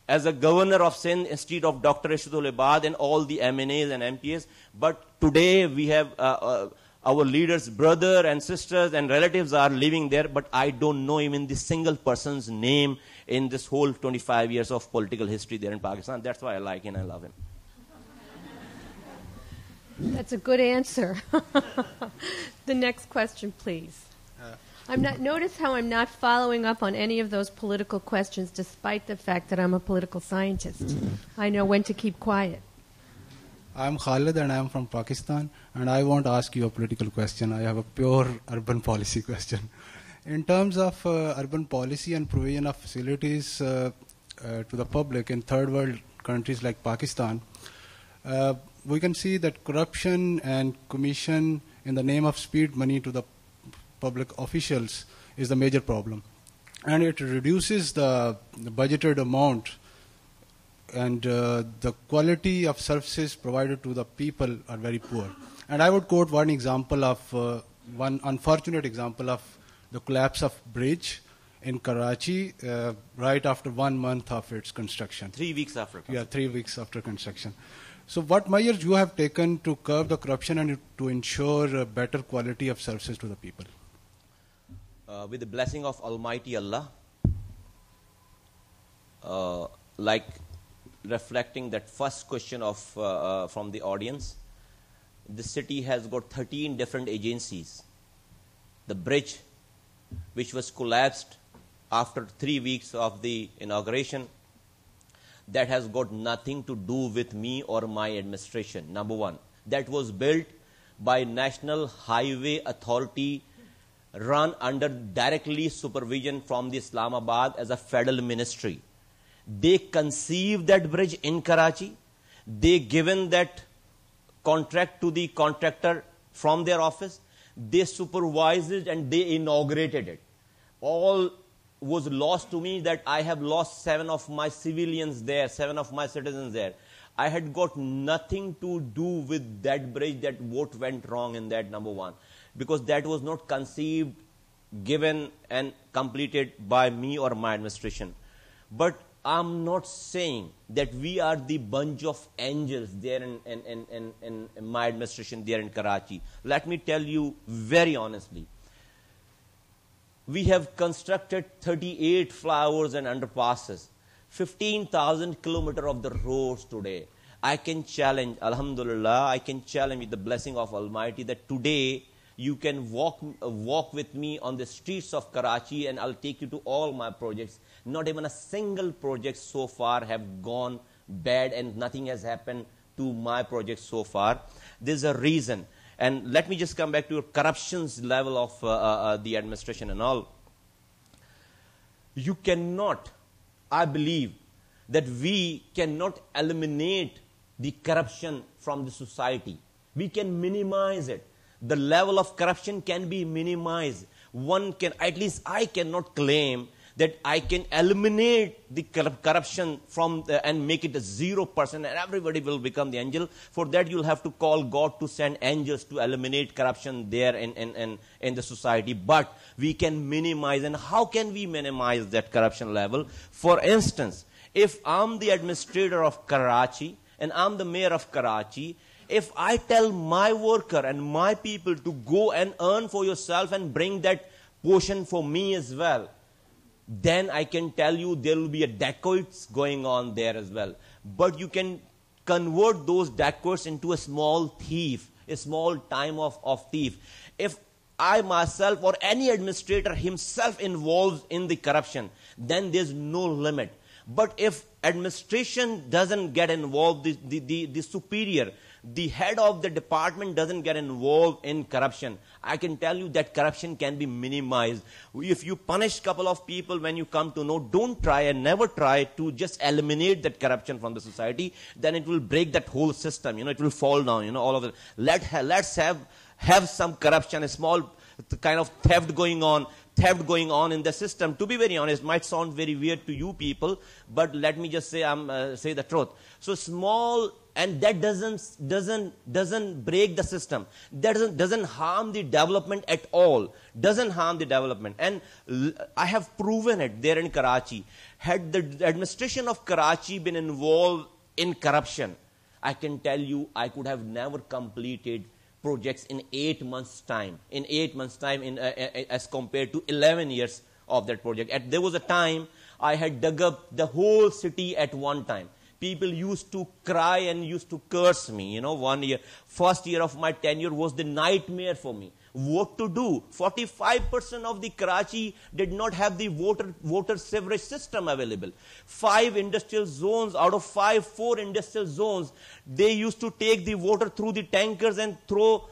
Speaker 3: as a governor of Sindh instead of Dr. Shadul Ibad and all the MNAs and MPs. But today we have our leaders' brother and sisters and relatives are living there, but I don't know even the single person's name in this whole 25 years of political history there in Pakistan. That's why I like him and I love him.
Speaker 2: That's a good answer. The next question, please. Notice how I'm not following up on any of those political questions, despite the fact that I'm a political scientist. I know when to keep quiet.
Speaker 7: I'm Khalid and I'm from Pakistan, and I won't ask you a political question. I have a pure urban policy question. In terms of urban policy and provision of facilities to the public in third world countries like Pakistan, we can see that corruption and commission in the name of speed money to the public officials is the major problem. And it reduces the budgeted amount, and the quality of services provided to the people are very poor. And I would quote one example of, one unfortunate example of the collapse of bridge in Karachi right after 1 month of its construction.
Speaker 3: 3 weeks after construction.
Speaker 7: Yeah, 3 weeks after construction. So what measures you have taken to curb the corruption and to ensure better quality of services to the people?
Speaker 3: With the blessing of Almighty Allah, like reflecting that first question of from the audience, the city has got 13 different agencies. The bridge, which was collapsed after 3 weeks of the inauguration, that has got nothing to do with me or my administration, number one. That was built by National Highway Authority run under directly supervision from the Islamabad as a federal ministry. They conceived that bridge in Karachi. They given that contract to the contractor from their office. They supervised it and they inaugurated it. All was lost to me that I have lost 7 of my civilians there, 7 of my citizens there. I had got nothing to do with that bridge, that what went wrong in that, number one. Because that was not conceived, given and completed by me or my administration. But I'm not saying that we are the bunch of angels there in my administration there in Karachi. Let me tell you very honestly. We have constructed 38 flyovers and underpasses, 15,000 kilometers of the roads today. I can challenge, alhamdulillah, I can challenge with the blessing of Almighty that today you can walk with me on the streets of Karachi and I'll take you to all my projects. Not even a single project so far have gone bad and nothing has happened to my project so far. There's a reason. And let me just come back to your corruptions level of the administration and all. You cannot, I believe, that we cannot eliminate the corruption from the society. We can minimize it. The level of corruption can be minimized. One can, at least I cannot claim that I can eliminate the corruption from and make it a 0% and everybody will become the angel. For that you'll have to call God to send angels to eliminate corruption there in the society. But we can minimize. And how can we minimize that corruption level? For instance, if I'm the administrator of Karachi and I'm the mayor of Karachi, if I tell my worker and my people to go and earn for yourself and bring that portion for me as well, then I can tell you there will be a dacoits going on there as well. But you can convert those dacoits into a small thief, a small time of thief. If I myself or any administrator himself involved in the corruption, then there's no limit. But if administration doesn't get involved, the superior, the head of the department doesn't get involved in corruption, I can tell you that corruption can be minimized. If you punish a couple of people when you come to know, don't try and never try to just eliminate that corruption from the society, then it will break that whole system. It will fall down, all of it. Let's have some corruption, a small kind of theft going on in the system. To be very honest, might sound very weird to you people, but let me just say say the truth. So small, and that doesn't break the system. That doesn't harm the development at all. Doesn't harm the development. And I have proven it there in Karachi. Had the administration of Karachi been involved in corruption, I can tell you I could have never completed projects in 8 months' time. In 8 months' time, as compared to 11 years of that project. There was a time I had dug up the whole city at one time. People used to cry and used to curse me. 1 year, first year of my tenure was the nightmare for me. What to do? 45% of the Karachi did not have the water sewerage system available. 5 industrial zones out of 4 industrial zones, they used to take the water through the tankers and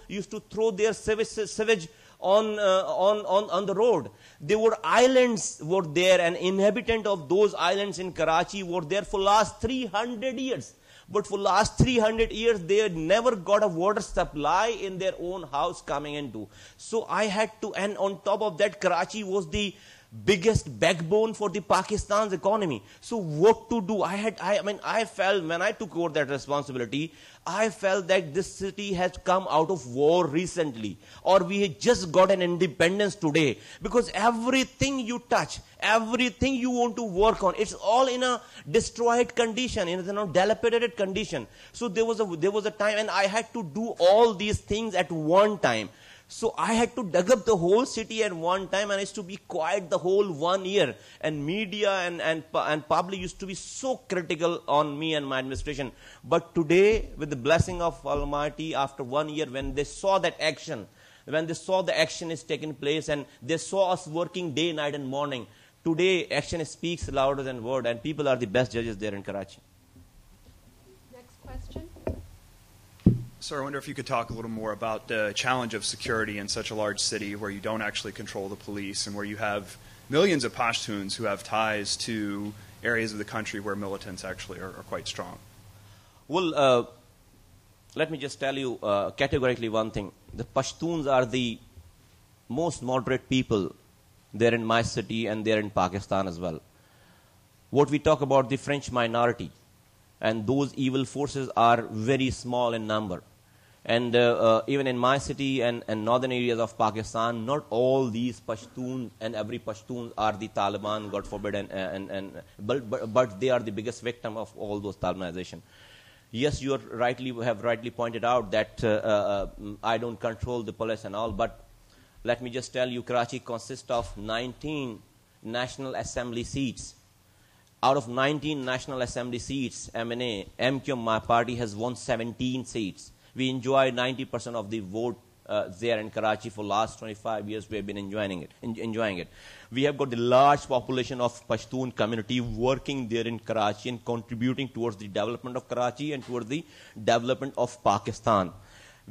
Speaker 3: used to throw their sewage on the road. There were islands were there, and inhabitants of those islands in Karachi were there for last 300 years. But for last 300 years, they had never got a water supply in their own house coming into. So I had to, and on top of that, Karachi was the biggest backbone for the Pakistan's economy. So what to do? I felt when I took over that responsibility, I felt that this city has come out of war recently, or we had just got an independence today, because everything you touch, everything you want to work on, it's all in a destroyed condition, in a dilapidated condition. So there was a time, and I had to do all these things at one time. So I had to dig up the whole city at one time, and I used to be quiet the whole 1 year. And media and public used to be so critical on me and my administration. But today, with the blessing of Almighty, after 1 year, when they saw that action, when they saw the action is taking place, and they saw us working day, night, and morning, today action speaks louder than word, and people are the best judges there in Karachi.
Speaker 2: Next question.
Speaker 8: Sir, I wonder if you could talk a little more about the challenge of security in such a large city where you don't actually control the police and where you have millions of Pashtuns who have ties to areas of the country where militants actually are quite strong.
Speaker 3: Well, let me just tell you categorically one thing. The Pashtuns are the most moderate people there in my city and there in Pakistan as well. What we talk about the French minority, and those evil forces are very small in number. And even in my city and northern areas of Pakistan, not all these Pashtuns and every Pashtun are the Taliban, God forbid, but they are the biggest victim of all those Talibanization. Yes, you have rightly pointed out that I don't control the police and all, but let me just tell you, Karachi consists of 19 National Assembly seats. Out of 19 National Assembly seats, MQ, my party, has won 17 seats. We enjoy 90% of the vote there in Karachi for last 25 years. We have been enjoying it. We have got the large population of Pashtun community working there in Karachi and contributing towards the development of Karachi and towards the development of Pakistan.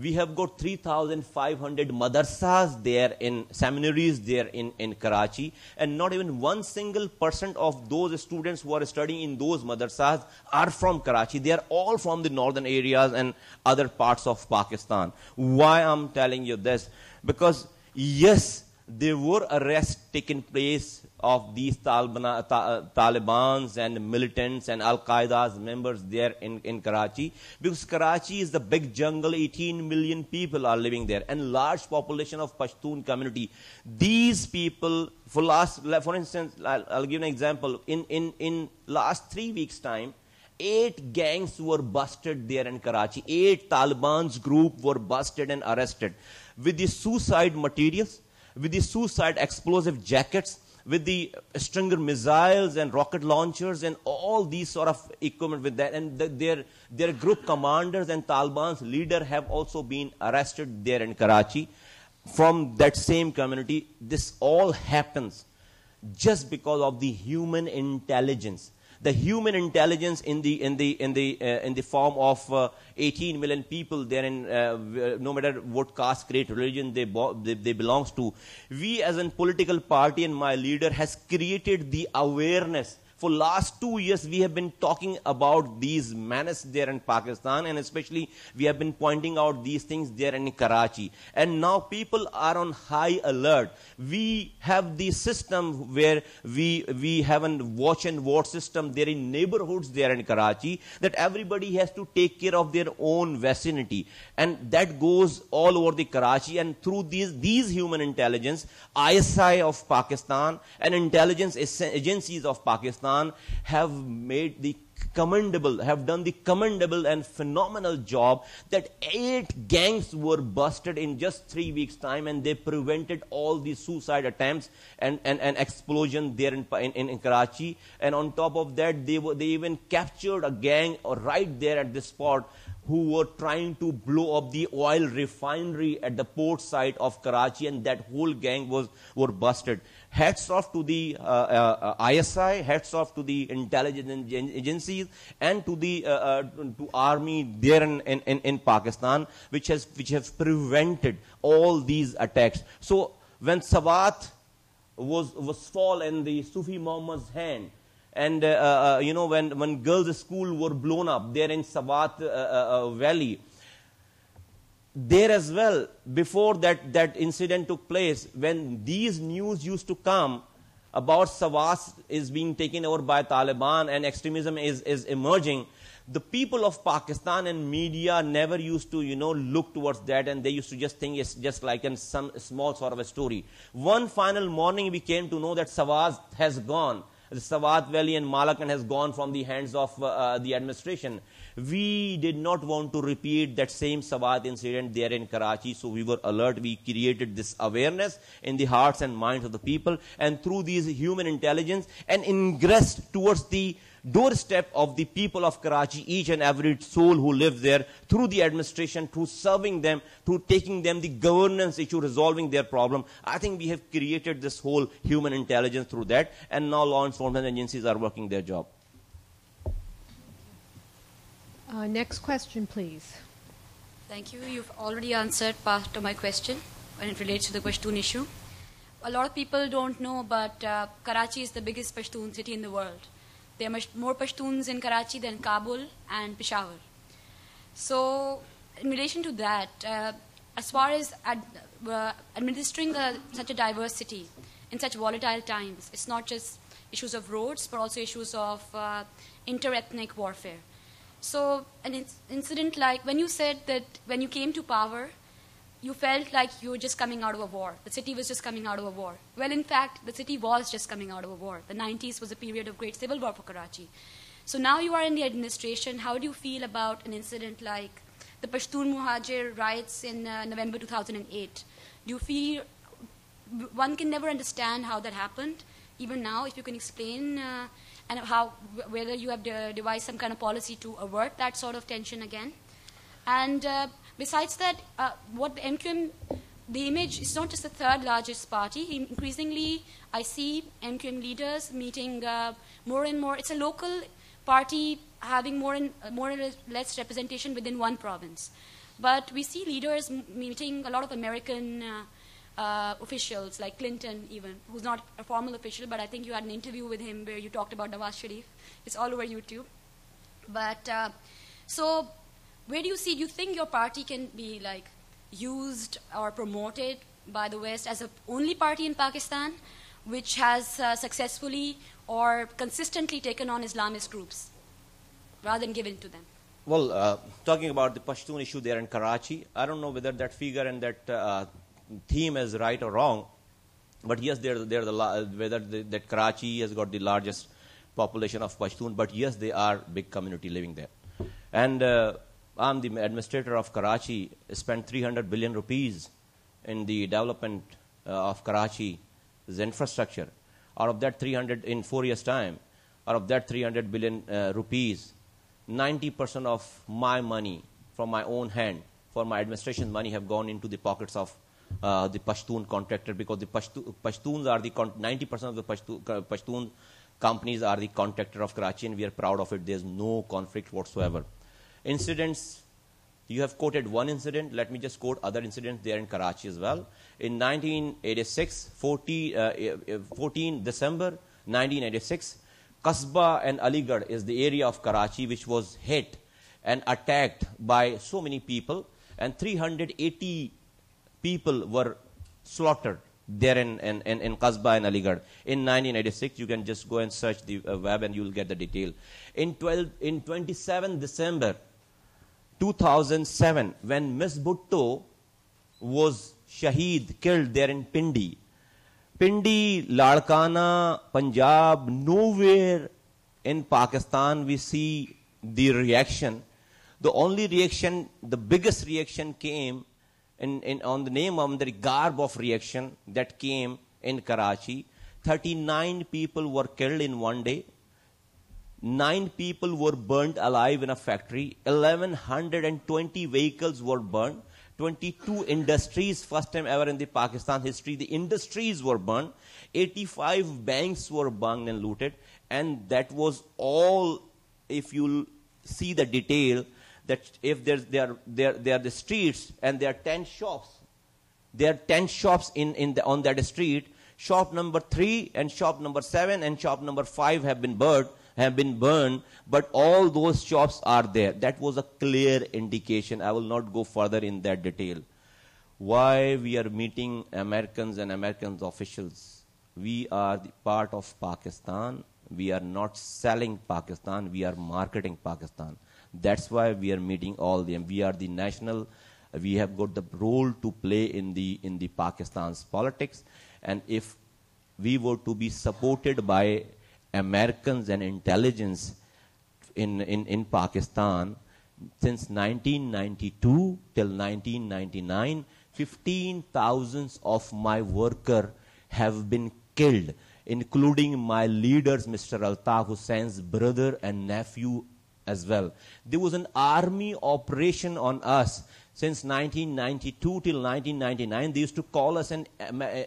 Speaker 3: We have got 3,500 madrasas there, in seminaries there in Karachi, and not even 1% of those students who are studying in those madrasas are from Karachi. They are all from the northern areas and other parts of Pakistan. Why I'm telling you this? Because yes, there were arrests taking place of these Talibans and militants and Al-Qaeda's members there in Karachi, because Karachi is the big jungle. 18 million people are living there and large population of Pashtun community. These people, for instance, I'll give an example. In last 3 weeks time, 8 gangs were busted there in Karachi. 8 Taliban's group were busted and arrested with the suicide materials, with the suicide explosive jackets, with the Stinger missiles and rocket launchers and all these sort of equipment with that. And their group commanders and Taliban's leader have also been arrested there in Karachi from that same community. This all happens just because of the human intelligence. The human intelligence in the form of 18 million people there in no matter what caste, creed, religion they belongs to. We as a political party and my leader has created the awareness. For last 2 years, we have been talking about these menace there in Pakistan, and especially we have been pointing out these things there in Karachi. And now people are on high alert. We have the system where we have a watch and ward system there in neighborhoods there in Karachi, that everybody has to take care of their own vicinity. And that goes all over the Karachi, and through these human intelligence, ISI of Pakistan and intelligence agencies of Pakistan have done the commendable and phenomenal job that 8 gangs were busted in just 3 weeks time, and they prevented all these suicide attempts and explosion there in Karachi. And on top of that, they even captured a gang right there at the spot who were trying to blow up the oil refinery at the port site of Karachi, and that whole gang were busted. Hats off to the ISI, hats off to the intelligence agencies, and to the to army there in Pakistan, which have prevented all these attacks. So when Sawat was fall in the Sufi Muhammad's hand, and when girls' school were blown up there in Sawat Valley, there as well, before that incident took place, when these news used to come about Sawat is being taken over by Taliban and extremism is emerging, the people of Pakistan and media never used to look towards that, and they used to just think it's just like some small sort of a story. One final morning we came to know that Sawat has gone. The Sawat Valley and Malakan has gone from the hands of the administration. We did not want to repeat that same Sawat incident there in Karachi, so we were alert. We created this awareness in the hearts and minds of the people, and through these human intelligence and ingressed towards the doorstep of the people of Karachi, each and every soul who lives there, through the administration, through serving them, through taking them the governance issue, resolving their problem. I think we have created this whole human intelligence through that, and now law enforcement agencies are working their job.
Speaker 2: Next question, please.
Speaker 9: Thank you. You've already answered part of my question when it relates to the Pashtun issue. A lot of people don't know, but Karachi is the biggest Pashtun city in the world. There are more Pashtuns in Karachi than Kabul and Peshawar. So, in relation to that, as far as administering such a diverse city in such volatile times, it's not just issues of roads, but also issues of inter-ethnic warfare. So, an incident like when you said that when you came to power, you felt like you were just coming out of a war. The city was just coming out of a war. Well, in fact, the city was just coming out of a war. The 90s was a period of great civil war for Karachi. So now you are in the administration. How do you feel about an incident like the Pashtun Muhajir riots in November 2008? Do you feel one can never understand how that happened? Even now, if you can explain and whether you have devised some kind of policy to avert that sort of tension again. And besides that, what the MQM, the image is not just the third largest party. Increasingly, I see MQM leaders meeting more and more. It's a local party having more or less representation within one province. But we see leaders meeting a lot of American officials, like Clinton even, who's not a formal official, but I think you had an interview with him where you talked about Nawaz Sharif. It's all over YouTube. But so where do you think your party can be like used or promoted by the West as the only party in Pakistan which has successfully or consistently taken on Islamist groups rather than given to them?
Speaker 3: Well, talking about the Pashtun issue there in Karachi, I don't know whether that figure and that theme is right or wrong, but yes, that Karachi has got the largest population of Pashtun, but yes, they are big community living there. And I'm the administrator of Karachi, spent 300 billion rupees in the development of Karachi's infrastructure. Out of that 300, in 4 years' time, out of that 300 billion rupees, 90% of my money from my own hand, for my administration money, have gone into the pockets of the Pashtun contractor, because the Pashtuns are the 90% of the Pashtun companies are the contractor of Karachi, and we are proud of it. There's no conflict whatsoever. Incidents, you have quoted one incident. Let me just quote other incidents there in Karachi as well. In 1986, 14 December 1986, Kasbah and Aligarh is the area of Karachi which was hit and attacked by so many people, and 380 people were slaughtered there in Kasbah and Aligarh. In 1986, you can just go and search the web and you will get the detail. In 27 December 2007, when Miss Bhutto was shaheed, killed there in Pindi, Ladkana, Punjab, nowhere in Pakistan we see the reaction. The only reaction, the biggest reaction came on the name of the garb of reaction that came in Karachi. 39 people were killed in one day. 9 people were burnt alive in a factory. 1,120 vehicles were burned. 22 industries, first time ever in the Pakistan history, the industries were burned. 85 banks were burned and looted. And that was all, if you see the detail, that if there are the streets and there are 10 shops. There are 10 shops on that street. Shop number 3 and shop number 7 and shop number 5 have been burned, but all those shops are there. That was a clear indication. I will not go further in that detail. Why we are meeting Americans and American officials? We are the part of Pakistan. We are not selling Pakistan. We are marketing Pakistan. That's why we are meeting all them. We are the national. We have got the role to play in the Pakistan's politics. And if we were to be supported by Americans and intelligence in Pakistan, since 1992 till 1999, 15,000 of my workers have been killed, including my leaders, Mr. Altaf Hussein's brother and nephew as well. There was an army operation on us since 1992 till 1999. They used to call us an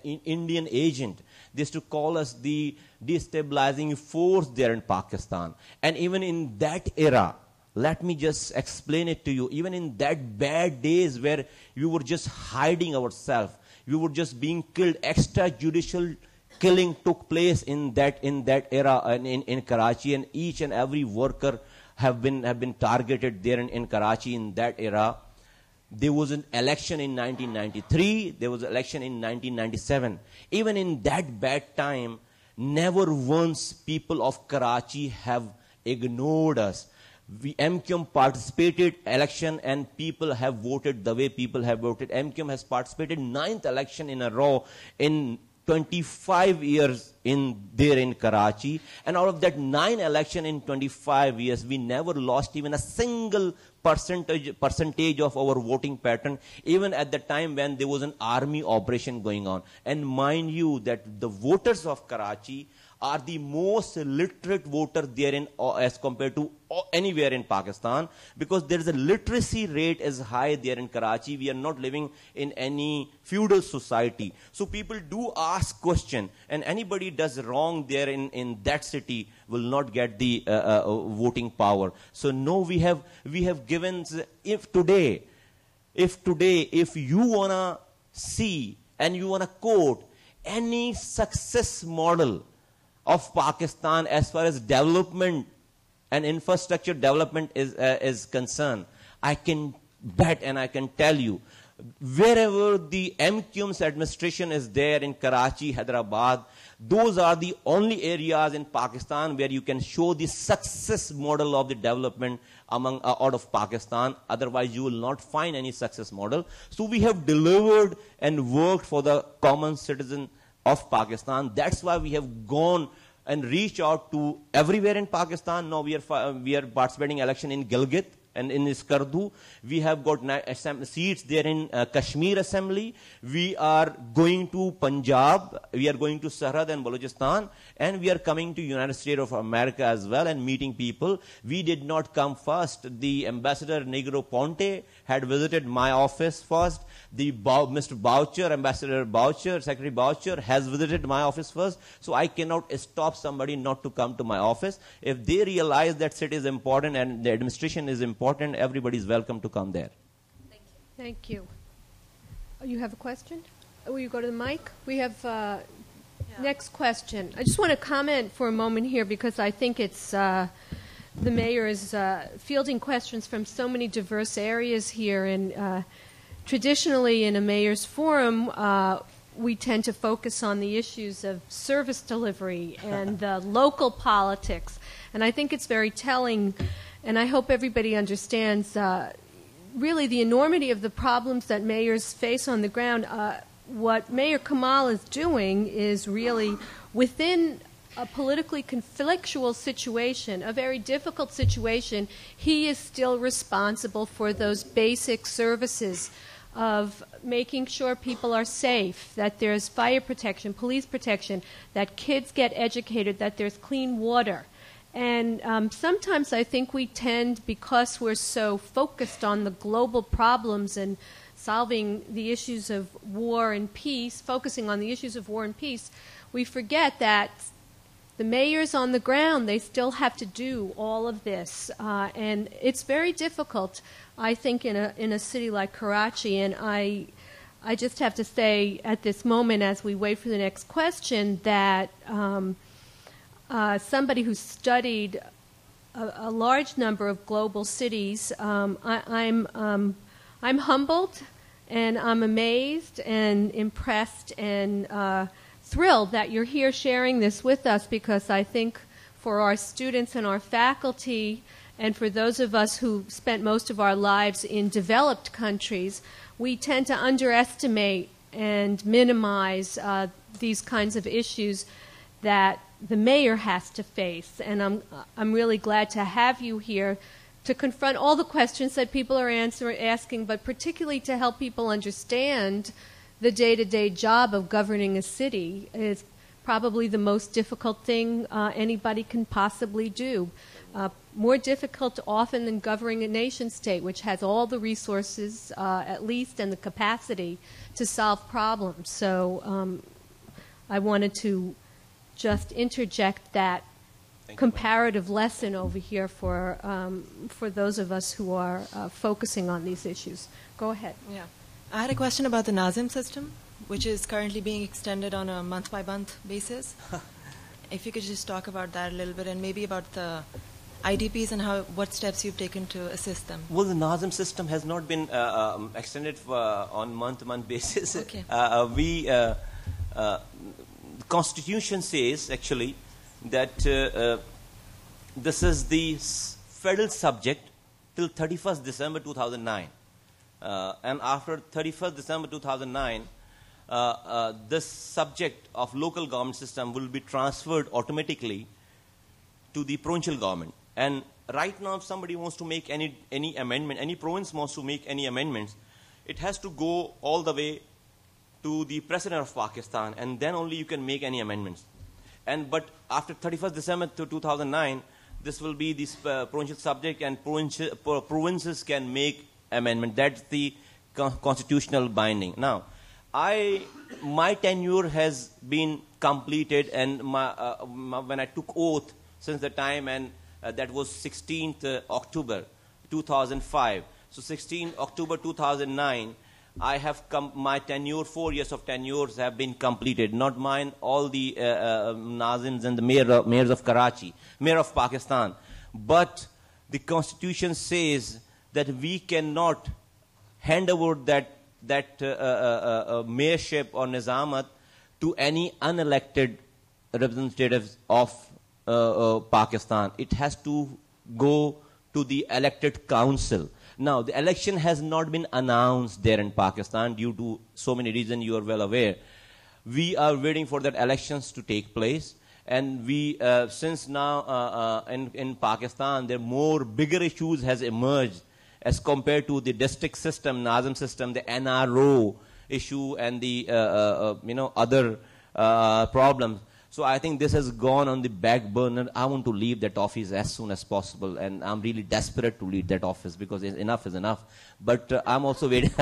Speaker 3: Indian agent. They used to call us the destabilizing force there in Pakistan. And even in that era, Let me just explain it to you. Even in that bad days where we were just hiding ourselves, we were just being killed, extrajudicial killing took place in that era in Karachi, and each and every worker have been targeted there in Karachi in that era. There was an election in 1993. There was an election in 1997. Even in that bad time, never once people of Karachi have ignored us. MQM participated election and people have voted the way people have voted. MQM has participated 9th election in a row in 25 years there in Karachi, and out of that 9 election in 25 years, we never lost even a single percentage of our voting pattern, even at the time when there was an army operation going on. And mind you that the voters of Karachi are the most literate voter there as compared to anywhere in Pakistan, because there is a literacy rate is high there in Karachi. We are not living in any feudal society. So people do ask question, and anybody does wrong there in that city will not get the voting power. So no, we have given, if today, if you wanna see and you wanna quote any success model of Pakistan as far as development and infrastructure development is concerned, I can bet and I can tell you, wherever the MQM's administration is there in Karachi, Hyderabad, those are the only areas in Pakistan where you can show the success model of the development out of Pakistan. Otherwise, you will not find any success model. So we have delivered and worked for the common citizen of Pakistan. That's why we have gone and reached out to everywhere in Pakistan. Now we are participating election in Gilgit and in Iskardu. We have got seats there in Kashmir Assembly. We are going to Punjab. We are going to Sarhad and Balochistan. And we are coming to United States of America as well and meeting people. We did not come first. The Ambassador Negro Ponte had visited my office first. Mr. Boucher, Ambassador Boucher, Secretary Boucher has visited my office first. So I cannot stop somebody not to come to my office. If they realize that city is important and the administration is important, everybody is welcome to come there.
Speaker 2: Thank you. Oh, you have a question? Will you go to the mic? We have next question. I just want to comment for a moment here because I think it's the mayor is fielding questions from so many diverse areas here, and traditionally in a mayor's forum, we tend to focus on the issues of service delivery and the local politics. And I think it's very telling, and I hope everybody understands really the enormity of the problems that mayors face on the ground. What Mayor Kamal is doing is really within a politically conflictual situation, a very difficult situation, he is still responsible for those basic services of making sure people are safe, that there's fire protection, police protection, that kids get educated, that there's clean water. And sometimes I think we tend, because we're so focused on the global problems and solving the issues of war and peace, focusing on the issues of war and peace, we forget that the mayors on the ground, they still have to do all of this. And it's very difficult, I think, in a city like Karachi. And I just have to say at this moment, as we wait for the next question, that somebody who studied a large number of global cities, I'm humbled and I'm amazed and impressed and thrilled that you're here sharing this with us, because I think for our students and our faculty and for those of us who spent most of our lives in developed countries, we tend to underestimate and minimize these kinds of issues that the mayor has to face. And I'm really glad to have you here to confront all the questions that people are asking, but particularly to help people understand the day-to-day job of governing a city is probably the most difficult thing anybody can possibly do. More difficult often than governing a nation-state, which has all the resources, at least, and the capacity to solve problems. So I wanted to just interject that comparative lesson over here for those of us who are focusing on these issues. Go ahead.
Speaker 10: Yeah. I had a question about the Nazim system, which is currently being extended on a month-by-month basis. If you could just talk about that a little bit, and maybe about the IDPs and what steps you've taken to assist them.
Speaker 3: Well, the Nazim system has not been extended on month-to-month basis.
Speaker 10: Okay.
Speaker 3: The Constitution says, actually, that this is the federal subject till 31st December 2009. And after 31st December 2009, this subject of local government system will be transferred automatically to the provincial government. And right now, if somebody wants to make any amendment, any province wants to make any amendments, it has to go all the way to the President of Pakistan, and then only you can make any amendments. But after 31st December 2009, this will be this provincial subject, and provinces can make amendment. That's the constitutional binding. Now, my tenure has been completed, and when I took oath since the time, and that was 16th October 2005. So 16th October 2009, I have my tenure, 4 years of tenures have been completed. Not mine, all the Nazims and the mayors of Karachi, mayor of Pakistan. But the Constitution says that we cannot hand over that mayorship or nizamat to any unelected representatives of Pakistan. It has to go to the elected council. Now, the election has not been announced there in Pakistan due to so many reasons you are well aware. We are waiting for that elections to take place. And we, since now in Pakistan, there more bigger issues has emerged as compared to the district system, Nazim system, the NRO issue, and the other problems. So I think this has gone on the back burner. I want to leave that office as soon as possible, and I'm really desperate to leave that office because enough is enough. But I'm also waiting.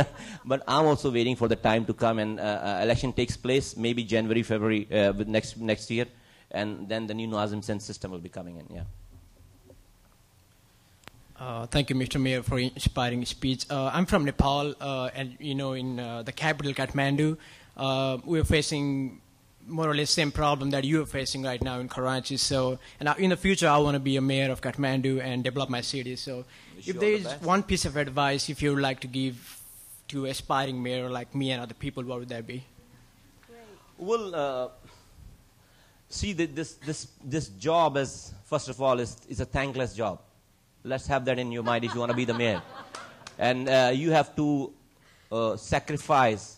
Speaker 3: But I'm also waiting for the time to come, and election takes place maybe January, February next year, and then the new Nazim system will be coming in. Yeah.
Speaker 11: Thank you, Mr. Mayor, for inspiring speech. I'm from Nepal, and in the capital, Kathmandu, we're facing more or less same problem that you are facing right now in Karachi. So, and in the future, I want to be a mayor of Kathmandu and develop my city. So, if there is one piece of advice, if you would like to give to aspiring mayor like me and other people, what would that be?
Speaker 2: Great.
Speaker 3: Well, see, this job is, first of all, is a thankless job. Let's have that in your mind if you want to be the mayor. And you have to sacrifice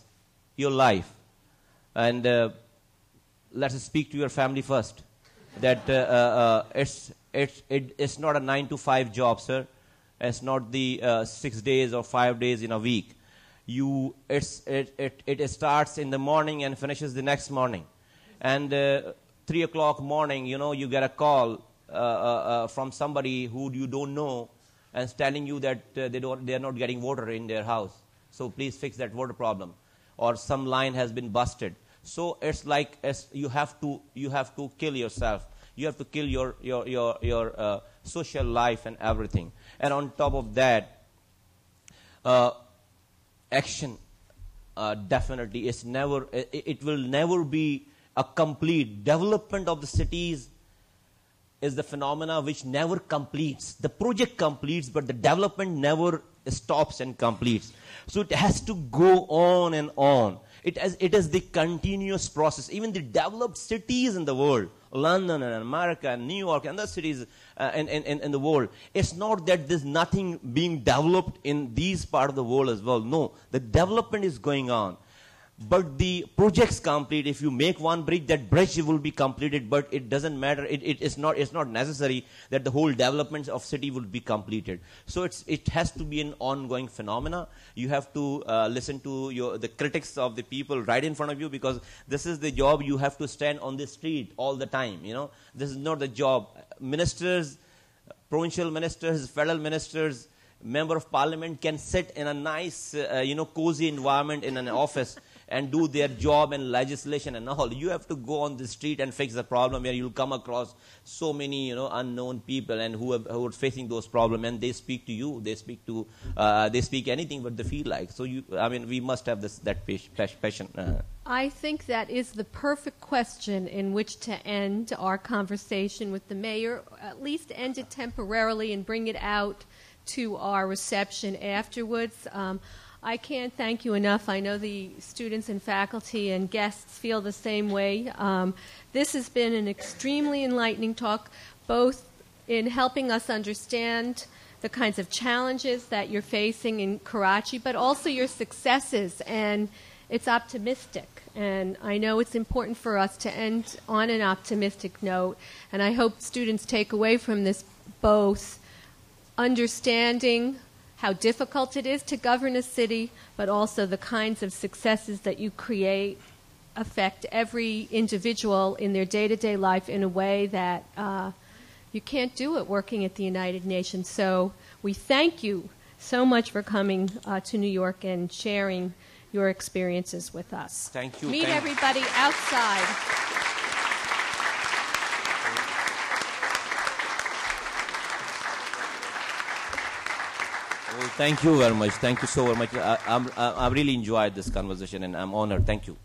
Speaker 3: your life. And let's speak to your family first. That it's not a 9-to-5 job, sir. It's not the 6 days or 5 days in a week. It starts in the morning and finishes the next morning. And 3 o'clock morning, you get a call from somebody who you don't know, and telling you that they are not getting water in their house. So please fix that water problem. Or some line has been busted. So it's like you have to kill yourself. You have to kill your social life and everything. And on top of that, action definitely is never. It will never be a complete development of the cities. Is the phenomena which never completes. The project completes, but the development never stops and completes. So it has to go on and on. It is the continuous process. Even the developed cities in the world, London and America and New York and other cities in the world, it's not that there's nothing being developed in these parts of the world as well. No, the development is going on. But the projects complete. If you make one bridge, that bridge will be completed. But it doesn't matter. It's not necessary that the whole development of city will be completed. So it has to be an ongoing phenomena. You have to listen to the critics of the people right in front of you, because this is the job. You have to stand on the street all the time. This is not the job. Ministers, provincial ministers, federal ministers, member of parliament can sit in a nice, cozy environment in an office and do their job and legislation and all. You have to go on the street and fix the problem where you'll come across so many, unknown people and who are facing those problems, and they speak to you. They speak anything what they feel like. So we must have that passion.
Speaker 2: I think that is the perfect question in which to end our conversation with the mayor, at least end it temporarily and bring it out to our reception afterwards. I can't thank you enough. I know the students and faculty and guests feel the same way. This has been an extremely enlightening talk, both in helping us understand the kinds of challenges that you're facing in Karachi, but also your successes, and it's optimistic. And I know it's important for us to end on an optimistic note, and I hope students take away from this both understanding how difficult it is to govern a city, but also the kinds of successes that you create affect every individual in their day-to-day life in a way that you can't do it working at the United Nations. So we thank you so much for coming to New York and sharing your experiences with us.
Speaker 3: Thank you.
Speaker 2: Meet everybody outside.
Speaker 3: Thank you very much. Thank you so very much. I really enjoyed this conversation, and I'm honored. Thank you.